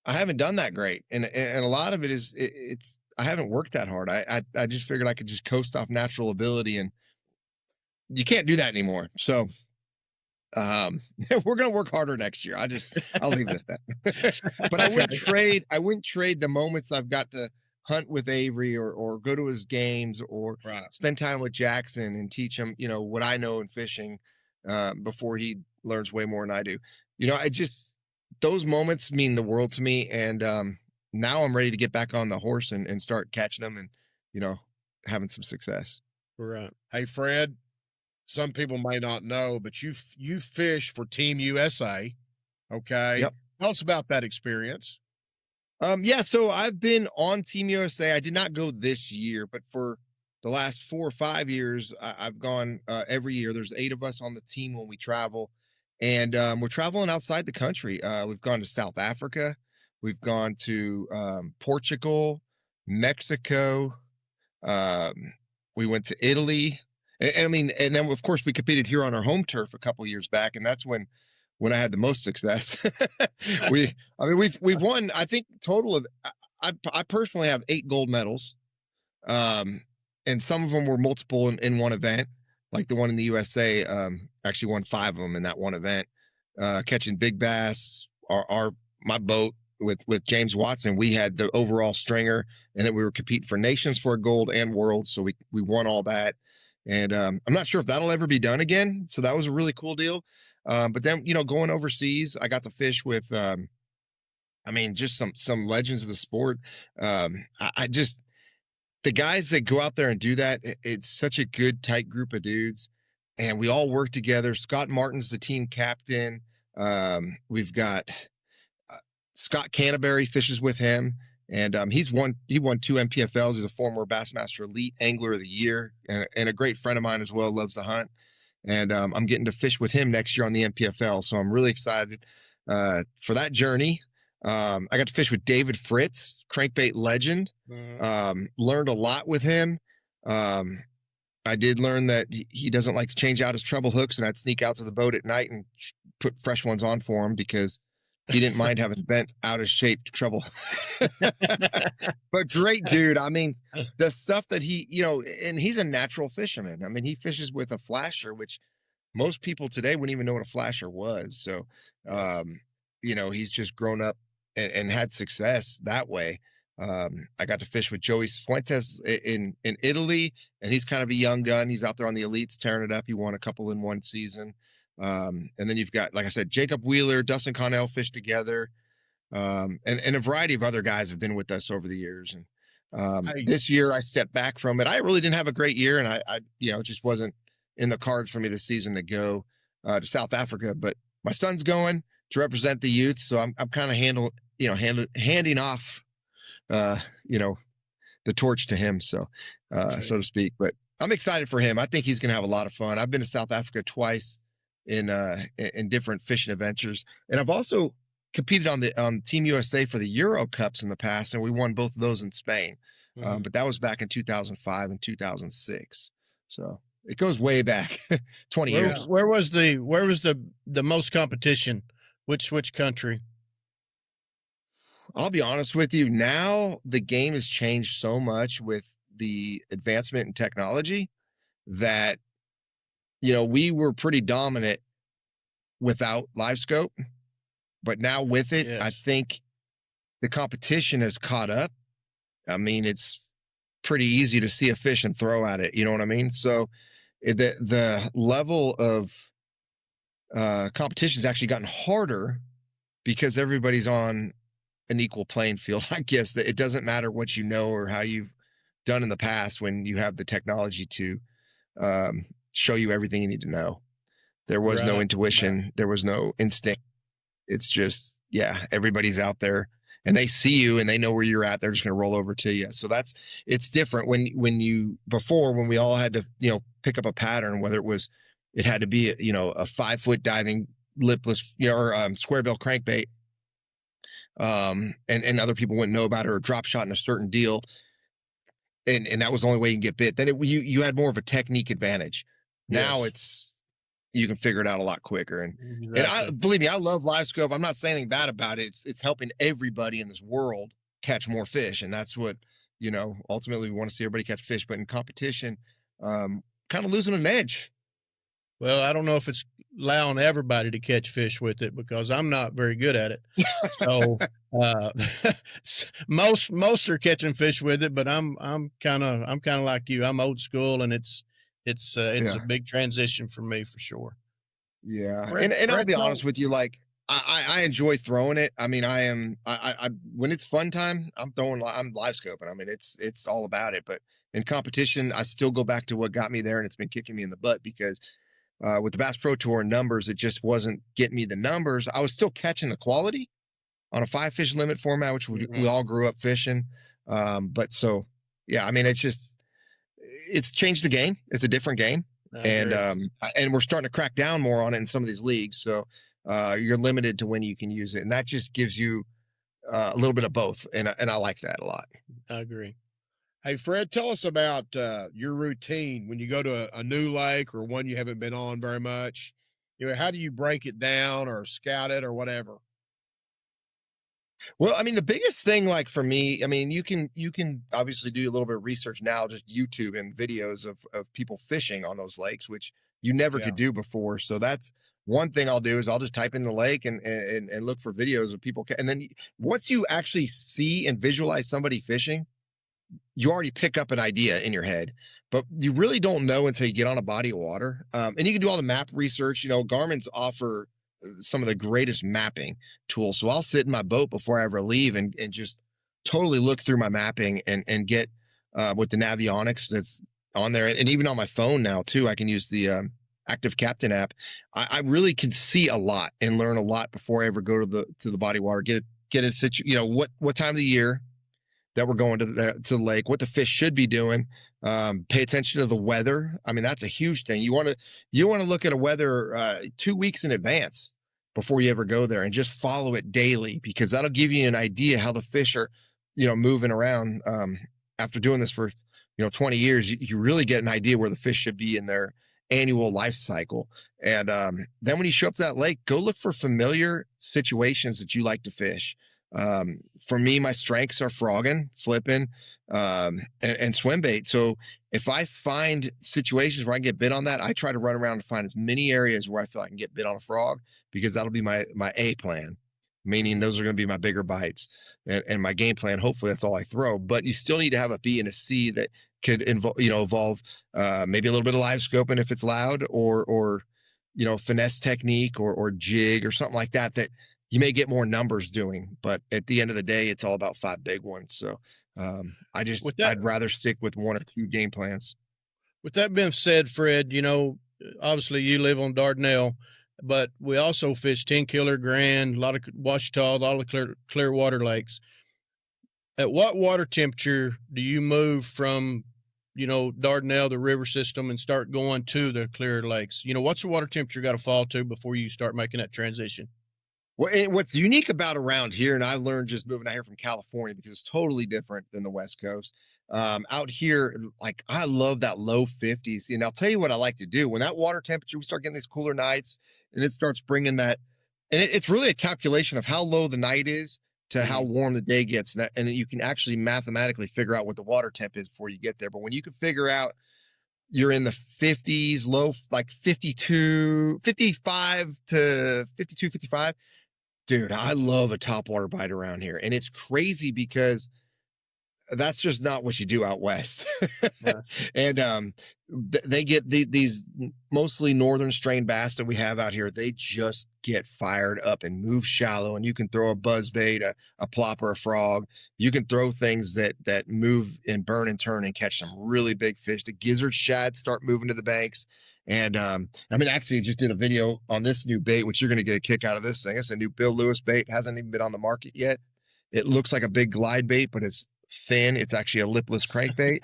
I haven't done that great, and a lot of it is it's I haven't worked that hard. I just figured I could just coast off natural ability, and you can't do that anymore. So we're gonna work harder next year. I'll leave it at that. But I wouldn't trade the moments I've got to hunt with Avery or go to his games or spend time with Jackson and teach him, what I know in fishing before he learns way more than I do. Those moments mean the world to me. And now I'm ready to get back on the horse and start catching them and, having some success. Right. Hey, Fred, some people may not know, but you fish for Team USA. Okay. Yep. Tell us about that experience. So I've been on Team USA. I did not go this year, but for the last 4 or 5 years, I've gone every year. There's 8 of us on the team when we travel, and we're traveling outside the country. We've gone to South Africa, we've gone to Portugal, Mexico. We went to Italy, and then of course we competed here on our home turf a couple years back, and that's when I had the most success. we've won, I think, total of, I personally have 8 gold medals. And some of them were multiple in one event, like the one in the USA, actually won 5 of them in that one event, catching big bass. My boat with James Watson, we had the overall stringer, and then we were competing for nations for a gold and world. So we won all that. And I'm not sure if that'll ever be done again. So that was a really cool deal. But then, going overseas, I got to fish with, just some legends of the sport. The guys that go out there and do that, it's such a good, tight group of dudes, and we all work together. Scott Martin's the team captain. We've got Scott Canterbury fishes with him, and he won 2 MPFLs. He's a former Bassmaster Elite Angler of the Year, and a great friend of mine as well, loves to hunt. And I'm getting to fish with him next year on the MPFL. So I'm really excited for that journey. I got to fish with David Fritz, crankbait legend. Learned a lot with him. I did learn that he doesn't like to change out his treble hooks, and I'd sneak out to the boat at night and put fresh ones on for him because he didn't mind having bent out of shape treble. But great dude. I mean, the stuff that he, and he's a natural fisherman. I mean, he fishes with a flasher, which most people today wouldn't even know what a flasher was. So, he's just grown up and had success that way. I got to fish with Joey Fuentes in Italy, and he's kind of a young gun. He's out there on the elites tearing it up. He won a couple in one season. And then you've got, like I said, Jacob Wheeler, Dustin Connell fished together. And a variety of other guys have been with us over the years. And this year I stepped back from it. I really didn't have a great year, and I it just wasn't in the cards for me this season to go to South Africa. But my son's going to represent the youth, so I'm kind of handing off the torch to him, so to speak. But I'm excited for him. I think he's going to have a lot of fun. I've been to South Africa twice in different fishing adventures, and I've also competed on Team USA for the Euro Cups in the past, and we won both of those in Spain. But that was back in 2005 and 2006. So it goes way back, 20 years. Where was the most competition? Which country? I'll be honest with you. Now the game has changed so much with the advancement in technology that, we were pretty dominant without live scope, but now with it, yes, I think the competition has caught up. I mean, it's pretty easy to see a fish and throw at it. You know what I mean? So the level of competition has actually gotten harder because everybody's on an equal playing field. I guess that it doesn't matter what you know or how you've done in the past when you have the technology to show you everything you need to know. There was no intuition. There was no instinct. It's just, everybody's out there and they see you and they know where you're at. They're just going to roll over to you. So it's different when we all had to, pick up a pattern, whether it had to be, a 5-foot diving lipless, or square bill crankbait. And other people wouldn't know about it, or drop shot in a certain deal. And that was the only way you can get bit. Then you had more of a technique advantage. Now you can figure it out a lot quicker. And believe me, I love live scope. I'm not saying anything bad about it. It's helping everybody in this world catch more fish. And that's what, ultimately we want to see everybody catch fish, but in competition, kind of losing an edge. Well, I don't know if it's allowing everybody to catch fish with it, because I'm not very good at it. So most are catching fish with it, but I'm kind of like you. I'm old school, and it's a big transition for me for sure. Yeah. And I'll be honest with you, like I enjoy throwing it. I mean, I when it's fun time, I'm live scoping. I mean, it's all about it, but in competition, I still go back to what got me there, and it's been kicking me in the butt, because with the Bass Pro Tour numbers, it just wasn't getting me the numbers. I was still catching the quality on a 5-fish limit format, which we all grew up fishing. But so, I mean, it's changed the game. It's a different game. And we're starting to crack down more on it in some of these leagues. So you're limited to when you can use it. And that just gives you a little bit of both. And I like that a lot. I agree. Hey, Fred, tell us about your routine when you go to a new lake or one you haven't been on very much. How do you break it down or scout it or whatever? Well, I mean, the biggest thing, like for me, I mean, you can obviously do a little bit of research now, just YouTube and videos of people fishing on those lakes, which you never could do before. So that's one thing I'll do, is I'll just type in the lake and look for videos of people. And then once you actually see and visualize somebody fishing, you already pick up an idea in your head, but you really don't know until you get on a body of water. And you can do all the map research. Garmin's offer some of the greatest mapping tools. So I'll sit in my boat before I ever leave and just totally look through my mapping and get with the Navionics that's on there. And even on my phone now too, I can use the Active Captain app. I really can see a lot and learn a lot before I ever go to the body of water, get a what time of the year that we're going to the lake, what the fish should be doing. Pay attention to the weather. I mean, that's a huge thing. You want to look at a weather 2 weeks in advance before you ever go there, and just follow it daily, because that'll give you an idea how the fish are, moving around. After doing this for 20 years, you really get an idea where the fish should be in their annual life cycle. And then when you show up to that lake, go look for familiar situations that you like to fish. For me, my strengths are frogging, flipping, and swim bait. So if I find situations where I can get bit on that, I try to run around and find as many areas where I feel I can get bit on a frog, because that'll be my A plan, meaning those are going to be my bigger bites, and my game plan. Hopefully that's all I throw, but you still need to have a B and a C that could evolve maybe a little bit of live scoping if it's loud, or finesse technique, or jig or something like that you may get more numbers doing. But at the end of the day, it's all about 5 big ones. So I'd rather stick with 1 or 2 game plans. With that being said, Fred, obviously you live on Dardanelle, but we also fish 10 Killer, Grand, a lot of Ouachita, all the clear water lakes. At what water temperature do you move from, Dardanelle, the river system, and start going to the clear lakes? What's the water temperature got to fall to before you start making that transition? Well, what's unique about around here, and I learned just moving out here from California, because it's totally different than the West Coast. Out here, like, I love that low 50s. And I'll tell you what I like to do when that water temperature, we start getting these cooler nights, and it starts bringing that. And it's really a calculation of how low the night is to how warm the day gets. And you can actually mathematically figure out what the water temp is before you get there. But when you can figure out you're in the 50s, low, like 52, 55 to 52, 55. Dude, I love a topwater bite around here. And it's crazy because that's just not what you do out west. And they get these mostly northern strain bass that we have out here. They just get fired up and move shallow. And you can throw a buzzbait, a plopper, a frog. You can throw things that move and burn and turn and catch some really big fish. The gizzard shad start moving to the banks. And I mean, actually, just did a video on this new bait, which you're going to get a kick out of this thing. It's a new Bill Lewis bait. Hasn't even been on the market yet. It looks like a big glide bait, but it's thin. It's actually a lipless crankbait,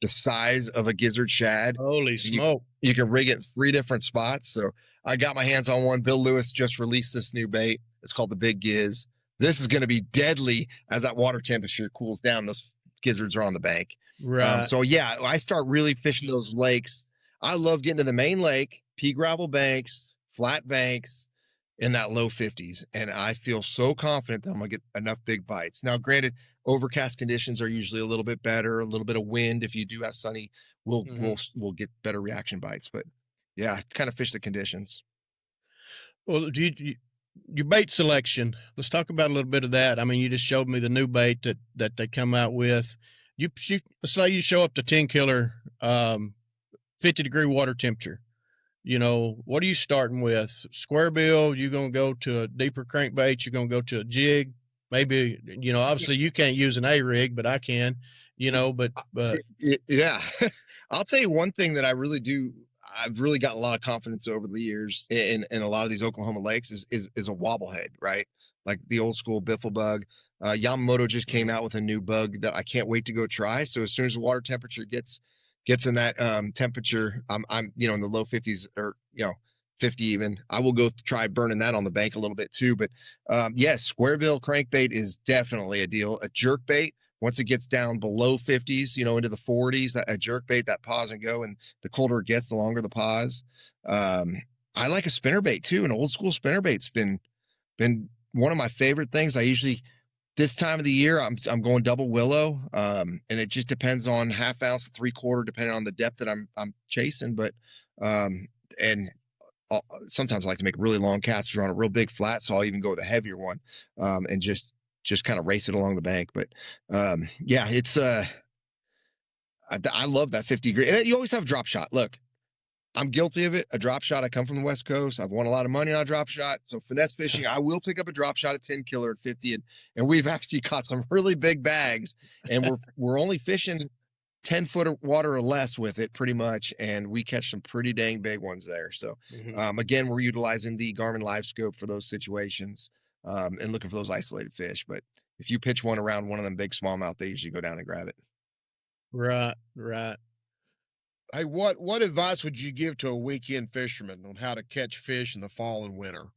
the size of a gizzard shad. Holy smoke. You can rig it in 3 different spots. So I got my hands on one. Bill Lewis just released this new bait. It's called the Big Giz. This is going to be deadly as that water temperature cools down. Those gizzards are on the bank. Right. So yeah, I start really fishing those lakes. I love getting to the main lake, pea gravel banks, flat banks in that low 50s. And I feel so confident that I'm going to get enough big bites. Now, granted, overcast conditions are usually a little bit better, a little bit of wind. If you do have sunny, we'll get better reaction bites. But yeah, kind of fish the conditions. Well, your bait selection, let's talk about a little bit of that. I mean, you just showed me the new bait that they come out with. Let's say you show up to 10 killer, 50-degree water temperature. You know, what are you starting with? Square bill? You're going to go to a deeper crankbait? You're going to go to a jig? Maybe, you know, obviously you can't use an A-rig, but I can, you know, but yeah, I'll tell you one thing that I really do. I've really got a lot of confidence over the years in a lot of these Oklahoma lakes is a wobblehead, right? Like the old school biffle bug. Yamamoto just came out with a new bug that I can't wait to go try. So as soon as the water temperature gets in that temperature, I'm you know, in the low 50s or, you know, 50 even, I will go try burning that on the bank a little bit too. But yes, square bill crankbait is definitely a deal. A jerk bait, once it gets down below 50s, you know, into the 40s, a jerk bait, that pause and go, and the colder it gets, the longer the pause. I like a spinner bait too. An old school spinner bait's been one of my favorite things. I usually, this time of the year, I'm going double willow, and it just depends on half ounce to 3/4, depending on the depth that I'm chasing. But and sometimes I like to make really long casts on a real big flat, so I'll even go with a heavier one, and just kind of race it along the bank. But yeah, it's I love that 50 degree, and you always have a drop shot. Look, I'm guilty of it. A drop shot. I come from the West Coast. I've won a lot of money on a drop shot. So finesse fishing, I will pick up a drop shot at 10 killer at 50. And we've actually caught some really big bags, and we're only fishing 10 foot of water or less with it pretty much. And we catch some pretty dang big ones there. So again, we're utilizing the Garmin Live Scope for those situations, and looking for those isolated fish. But if you pitch one around one of them big smallmouth, they usually go down and grab it. Right. Hey, what advice would you give to a weekend fisherman on how to catch fish in the fall and winter?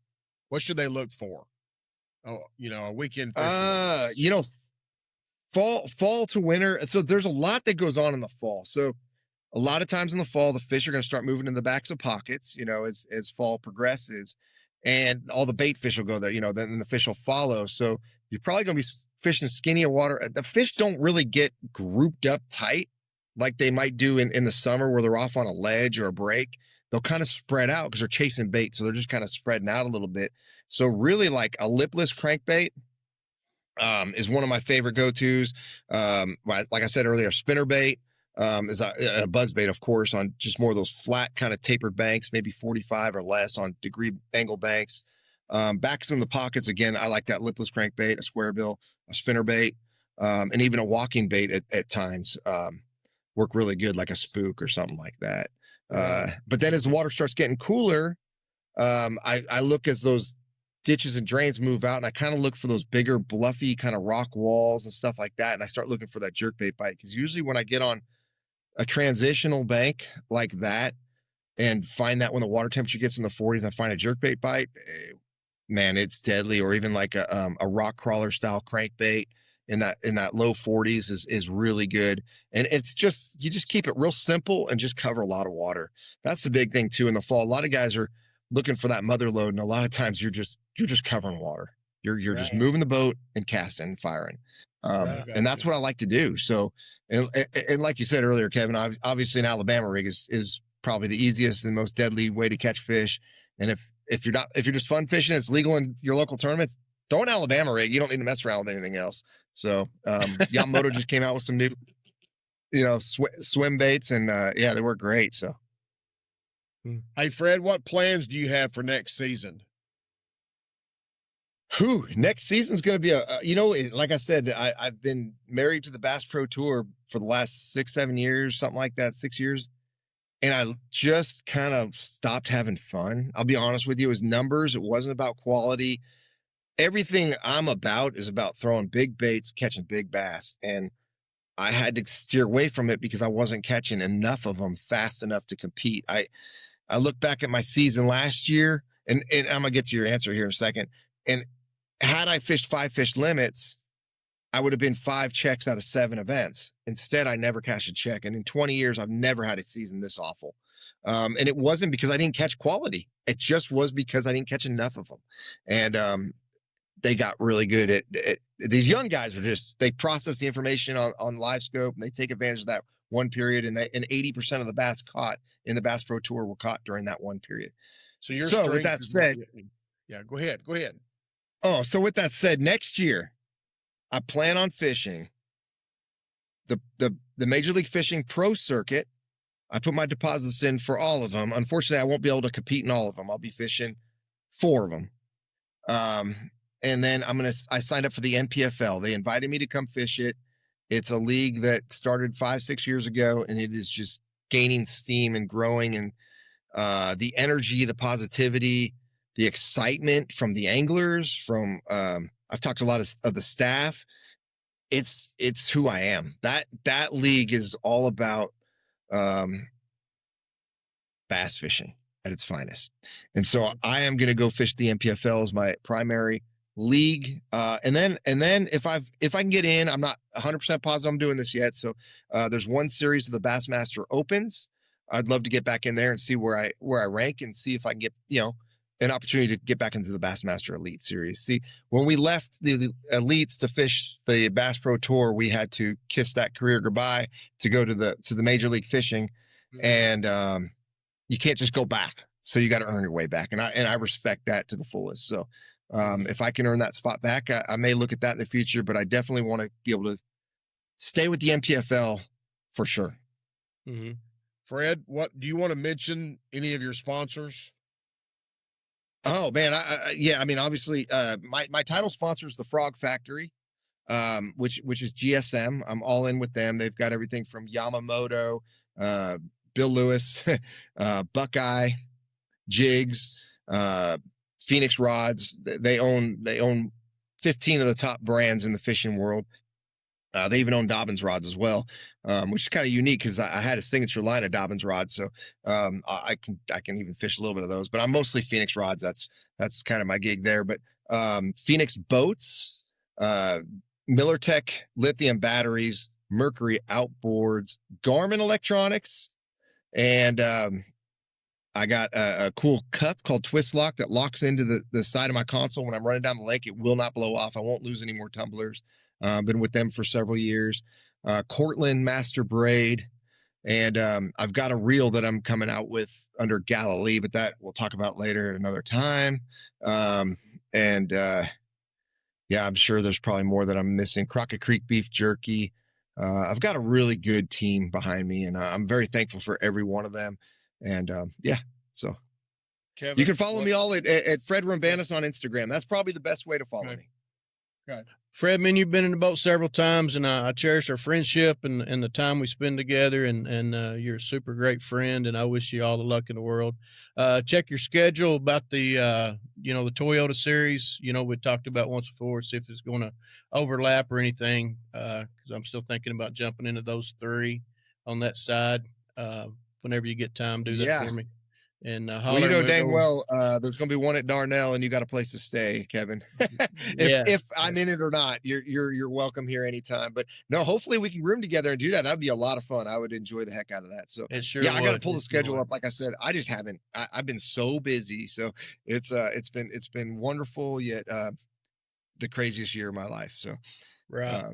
What should they look for? Oh, you know, a weekend fisherman. You know, fall to winter. So there's a lot that goes on in the fall. So a lot of times in the fall, the fish are going to start moving in the backs of pockets, you know, as fall progresses, and all the bait fish will go there, you know, then the fish will follow. So you're probably going to be fishing skinnier water. The fish don't really get grouped up tight like they might do in the summer where they're off on a ledge or a break. They'll kind of spread out because they're chasing bait. So they're just kind of spreading out a little bit. So really, like a lipless crankbait is one of my favorite go-tos. Like I said earlier, spinner bait is a buzz bait, of course, on just more of those flat kind of tapered banks, maybe 45 or less on degree angle banks. Backs in the pockets, again, I like that lipless crankbait, a square bill, a spinner bait, and even a walking bait at times. Work really good, like a spook or something like that. But then as the water starts getting cooler, I look as those ditches and drains move out, and I kind of look for those bigger, bluffy kind of rock walls and stuff like that. And I start looking for that jerkbait bite, because usually when I get on a transitional bank like that and find that when the water temperature gets in the 40s, I find a jerkbait bite, man, it's deadly. Or even like a rock crawler style crankbait in that low 40s is really good. And it's just, you just keep it real simple and just cover a lot of water. That's the big thing too in the fall. A lot of guys are looking for that mother load, and a lot of times you're just covering water. You're just moving the boat and casting and firing. And that's what I like to do. So, and like you said earlier, Kevin, obviously an Alabama rig is probably the easiest and most deadly way to catch fish. And if you're just fun fishing, it's legal in your local tournaments, throw an Alabama rig. You don't need to mess around with anything else. So Yamamoto just came out with some new, you know, swim baits, and yeah, they work great. So, hey Fred, what plans do you have for next season? Next season's going to be you know, like I said, I've been married to the Bass Pro Tour for the last 6-7 years, something like that, 6 years. and I just kind of stopped having fun. I'll be honest with you. It was numbers. It wasn't about quality. Everything I'm about is about throwing big baits, catching big bass. And I had to steer away from it because I wasn't catching enough of them fast enough to compete. I look back at my season last year, and I'm going to get to your answer here in a second. And had I fished 5 fish limits, I would have been 5 checks out of 7 events. Instead, I never cashed a check. And in 20 years, I've never had a season this awful. And it wasn't because I didn't catch quality. It just was because I didn't catch enough of them. And they got really good at these young guys they process the information on live scope, and they take advantage of that one period. And 80% of the bass caught in the Bass Pro Tour were caught during that one period. So with that said, yeah, go ahead. Oh, so with that said, next year, I plan on fishing the Major League Fishing Pro Circuit. I put my deposits in for all of them. Unfortunately, I won't be able to compete in all of them. I'll be fishing 4 of them. And then I signed up for the NPFL. They invited me to come fish it. It's a league that started 5-6 years ago, and it is just gaining steam and growing. And the energy, the positivity, the excitement from the anglers, from I've talked to a lot of the staff. It's who I am. That league is all about bass fishing at its finest. And so I am going to go fish the NPFL as my primary league. And then if I can get in, I'm not 100% positive I'm doing this yet. So there's one series of the Bassmaster Opens. I'd love to get back in there and see where I rank, and see if I can get, an opportunity to get back into the Bassmaster Elite Series. See, when we left the elites to fish the Bass Pro Tour, we had to kiss that career goodbye to go to the Major League Fishing. Mm-hmm. And you can't just go back. So you got to earn your way back. And I respect that to the fullest. So if I can earn that spot back, I may look at that in the future, but I definitely want to be able to stay with the NPFL for sure. Mm-hmm. Fred, what do you want to mention? Any of your sponsors? Oh man. Obviously, my title sponsor is the Frog Factory, which is GSM. I'm all in with them. They've got everything from Yamamoto, Bill Lewis, Buckeye, Jigs, Phoenix Rods. They own 15 of the top brands in the fishing world. They even own Dobbins rods as well, which is kind of unique because I had a signature line of Dobbins rods, so I can even fish a little bit of those. But I'm mostly Phoenix rods. That's kind of my gig there. But Phoenix boats, MillerTech lithium batteries, Mercury outboards, Garmin electronics, and I got a cool cup called Twist Lock that locks into the side of my console when I'm running down the lake. It will not blow off. I won't lose any more tumblers. Been with them for several years. Cortland Master Braid. And I've got a reel that I'm coming out with under Galilee, but that we'll talk about later at another time. Yeah, I'm sure there's probably more that I'm missing. Crockett Creek Beef Jerky. I've got a really good team behind me, and I'm very thankful for every one of them. And so Kevin, you can follow me all at Fred Roumbanis on Instagram. That's probably the best way to follow me. Okay. Fred, man, you've been in the boat several times, and I cherish our friendship and the time we spend together. And you're a super great friend, and I wish you all the luck in the world. Check your schedule about the the Toyota series. We talked about once before, see if it's going to overlap or anything. Because I'm still thinking about jumping into those 3 on that side. Whenever you get time, do that for me. And dang well, there's going to be one at Darnell, and you got a place to stay, Kevin. if I'm in it or not, you're welcome here anytime. But no, hopefully we can room together and do that. That'd be a lot of fun. I would enjoy the heck out of that. So I got to pull the schedule up. Like I said, I just haven't. I've been so busy. So it's been wonderful, yet the craziest year of my life. So right,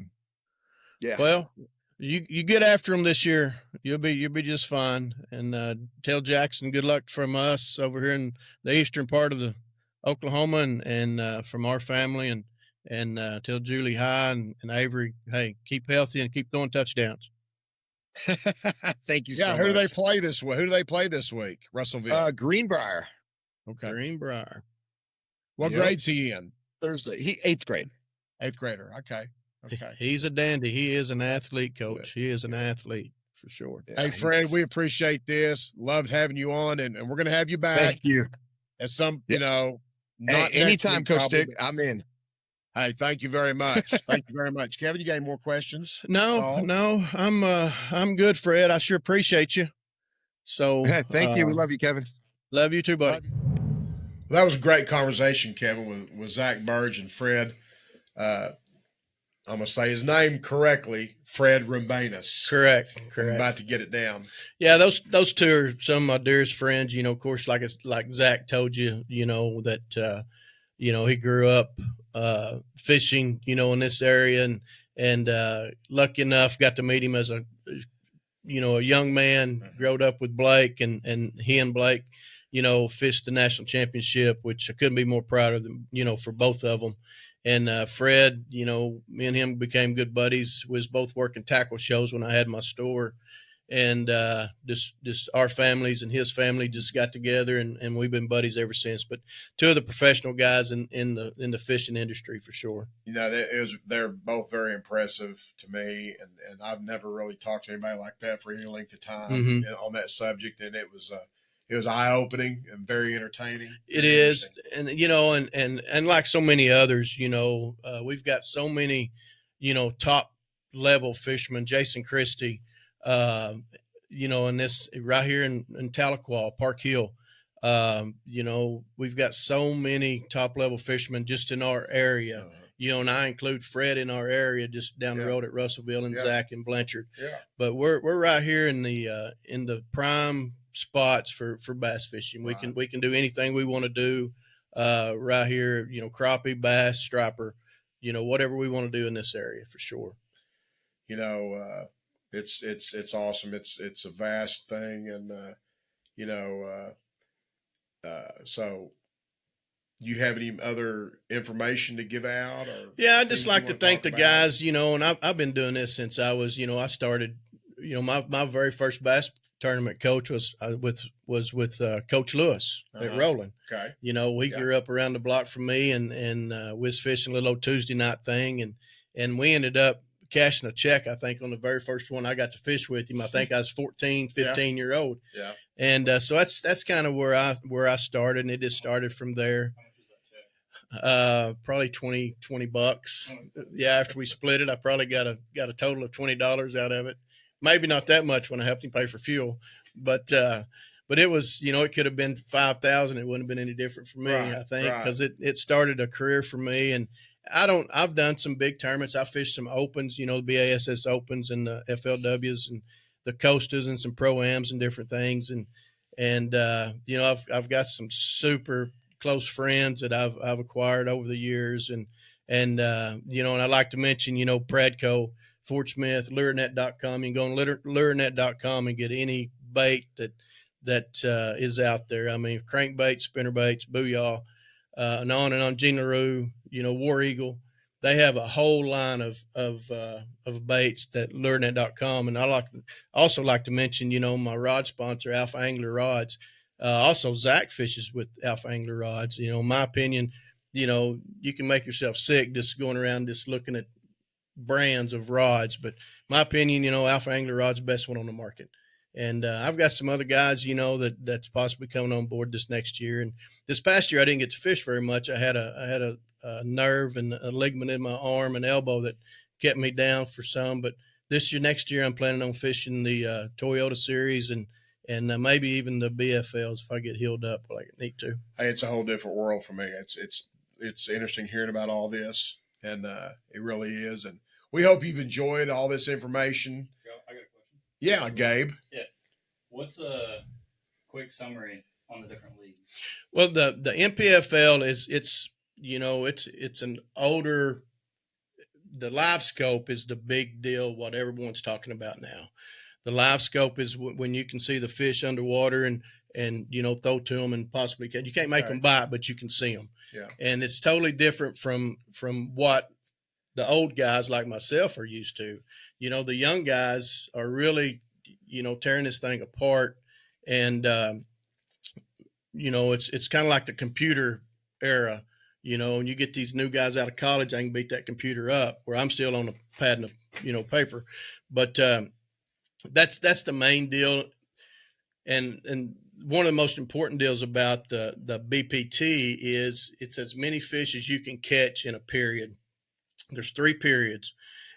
yeah. Well. You get after them this year. You'll be just fine. And tell Jackson good luck from us over here in the eastern part of the Oklahoma and from our family. And tell Julie hi and Avery, hey, keep healthy and keep throwing touchdowns. Thank you. So much. Who do they play this week? Who do they play this week? Russellville. Greenbrier. Okay. Greenbrier. What grade's he in? Thursday. He 8th grade. 8th grader. Okay. He's a dandy. He is an athlete, Coach. He is an athlete for sure. Yeah, Hey, Fred, we appreciate this. Loved having you on, and we're going to have you back Thank you. at some, Yeah. not Hey, next anytime, week, Coach probably, Stick, I'm in. hey, thank you very much. Thank you very much. Kevin, you got any more questions? No, I'm good, Fred. I sure appreciate you. So Hey, thank you. We love you, Kevin. love you too, buddy. Well, that was a great conversation, Kevin, with Zack Birge and Fred. I'm going to say his name correctly, Fred Roumbanis. Correct. I'm about to get it down. Yeah, those two are some of my dearest friends. Of course, like Zach told you, that he grew up fishing, in this area, and lucky enough got to meet him as a young man, growed up with Blake, and he and Blake, fished the national championship, which I couldn't be more proud of them, for both of them. And Fred, me and him became good buddies. We was both working tackle shows when I had my store. And just our families and his family just got together, and we've been buddies ever since. But two of the professional guys in the fishing industry for sure. They're both very impressive to me, and I've never really talked to anybody like that for any length of time on that subject, and it was eye opening and very entertaining. It is, and and like so many others, we've got so many, top level fishermen. Jason Christie. In this right here in Tahlequah, Park Hill, we've got so many top level fishermen just in our area, and I include Fred in our area just down the road at Russellville and Zach and Blanchard. Yeah. But we're right here in the prime spots for bass fishing. Right. We can do anything we want to do, right here, crappie, bass, striper, whatever we want to do in this area for sure. It's awesome. It's a vast thing, and so you have any other information to give out? Or I'd just like to thank the guys. And I've been doing this since I was, I started. My very first bass tournament coach was with Coach Lewis at Roland. Okay, we grew up around the block from me, and we was fishing a little old Tuesday night thing, and we ended up cashing a check, I think, on the very first one I got to fish with him. I think I was 14, 15 year old. Yeah. And so that's kind of where I started, and it just started from there. Probably $20. Yeah. After we split it, I probably got a total of $20 out of it. Maybe not that much when I helped him pay for fuel, but it was, it could have been 5,000. It wouldn't have been any different for me, I think, because it started a career for me. And I've done some big tournaments. I fished some opens, the BASS opens and the FLWs and the Costas and some pro-ams and different things. And I've got some super close friends that I've acquired over the years. And I'd like to mention, Pradco, Fort Smith, lurenet.com. You can go on lurenet.com and get any bait that is out there. I mean, crankbaits, spinnerbaits, booyah, and on. Gene LaRue, War Eagle. They have a whole line of baits that lurenet.com. And I also like to mention, my rod sponsor, Alpha Angler Rods. Also Zach fishes with Alpha Angler Rods. In my opinion, you can make yourself sick just going around just looking at brands of rods. But my opinion, Alpha Angler Rod's the best one on the market. And I've got some other guys, that's possibly coming on board this next year. And this past year, I didn't get to fish very much. I had a nerve and a ligament in my arm and elbow that kept me down for some. But next year, I'm planning on fishing the Toyota Series and maybe even the BFLs if I get healed up like I need to. Hey, it's a whole different world for me. It's interesting hearing about all this, and it really is. And we hope you've enjoyed all this information. I got a question. Yeah, Gabe. Yeah. What's a quick summary on the different leagues? Well, the NPFL it's an older. The live scope is the big deal. What everyone's talking about now. The live scope is when you can see the fish underwater and throw to them and possibly you can't make them bite, but you can see them. Yeah. And it's totally different from what the old guys like myself are used to. The young guys are really, tearing this thing apart. And, it's kind of like the computer era, and you get these new guys out of college, I can beat that computer up where I'm still on a pad and paper. But, that's the main deal. And one of the most important deals about the BPT is it's as many fish as you can catch in a period. There's 3 periods,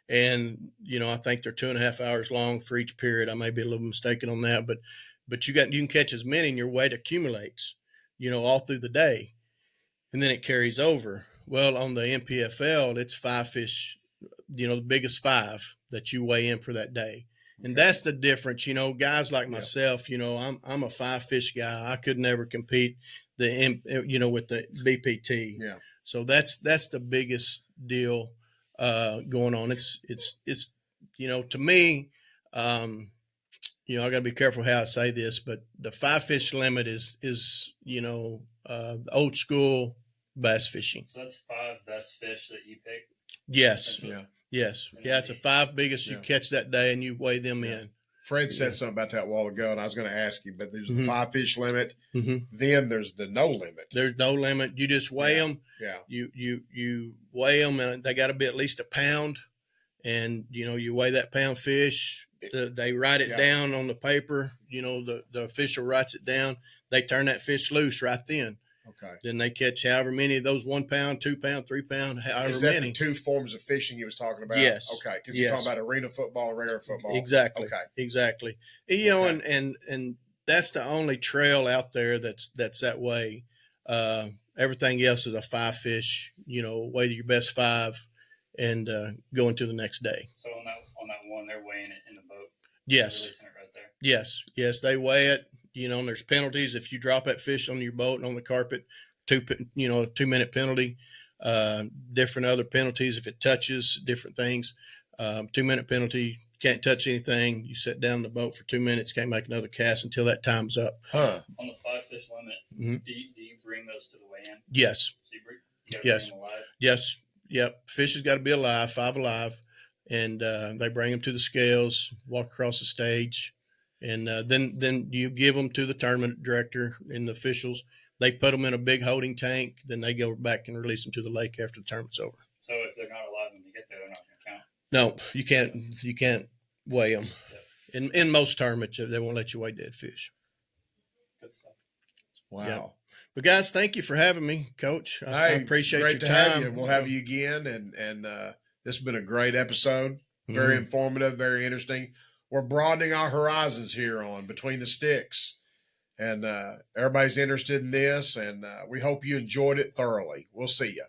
and I think they're 2.5 hours long for each period. I may be a little mistaken on that, but you can catch as many, and your weight accumulates, all through the day, and then it carries over. Well, on the MPFL, it's 5 fish, the biggest 5 that you weigh in for that day. And that's the difference, guys like myself, I'm a 5 fish guy. I could never compete with the BPT. Yeah. So that's the biggest deal going on. It's to me, I got to be careful how I say this, but the 5 fish limit is old school bass fishing. So that's 5 best fish that you pick. Yes. Yeah. Yes. Yeah. It's the 5 biggest you catch that day, and you weigh them in. Fred said something about that a while ago, and I was going to ask you, but there's the 5 fish limit. Mm-hmm. Then there's the no limit. There's no limit. You just weigh them. Yeah. You weigh them, and they got to be at least a pound. And, you weigh that pound fish. They write it down on the paper. The official writes it down. They turn that fish loose right then. Okay. Then they catch however many of those 1 pound, 2 pound, 3 pound, however Is that many. the 2 forms of fishing you was talking about? Yes. Okay. Because you're talking about arena football and regular football. Exactly. Okay. Exactly. And that's the only trail out there that's that way. Everything else is a 5 fish, weigh your best 5 and go into the next day. So on that one, they're weighing it in the boat. Yes. Releasing it right there. Yes, they weigh it. And there's penalties if you drop that fish on your boat and on the carpet. 2-minute penalty. Different other penalties if it touches different things. 2-minute penalty. Can't touch anything. You sit down in the boat for 2 minutes. Can't make another cast until that time's up. Huh. On the 5 fish limit, Mm-hmm. do you bring those to the weigh-in? Yes. So you gotta Yes. bring them alive? Yes. Yep. Fish has got to be alive, 5 alive, and they bring them to the scales, walk across the stage, and then you give them to the tournament director and the officials. They put them in a big holding tank. Then they go back and release them to the lake after the tournament's over. So if they're not alive when they get there, they're not going to count? No, you can't. You can't weigh them. Yep. In most tournaments, they won't let you weigh dead fish. Good stuff. Wow. Yep. But guys, thank you for having me, Coach. I appreciate great your to time. have you. We'll have you again, and this has been a great episode. Very informative, very interesting. We're broadening our horizons here on Between the Sticks, and everybody's interested in this, and we hope you enjoyed it thoroughly. We'll see you.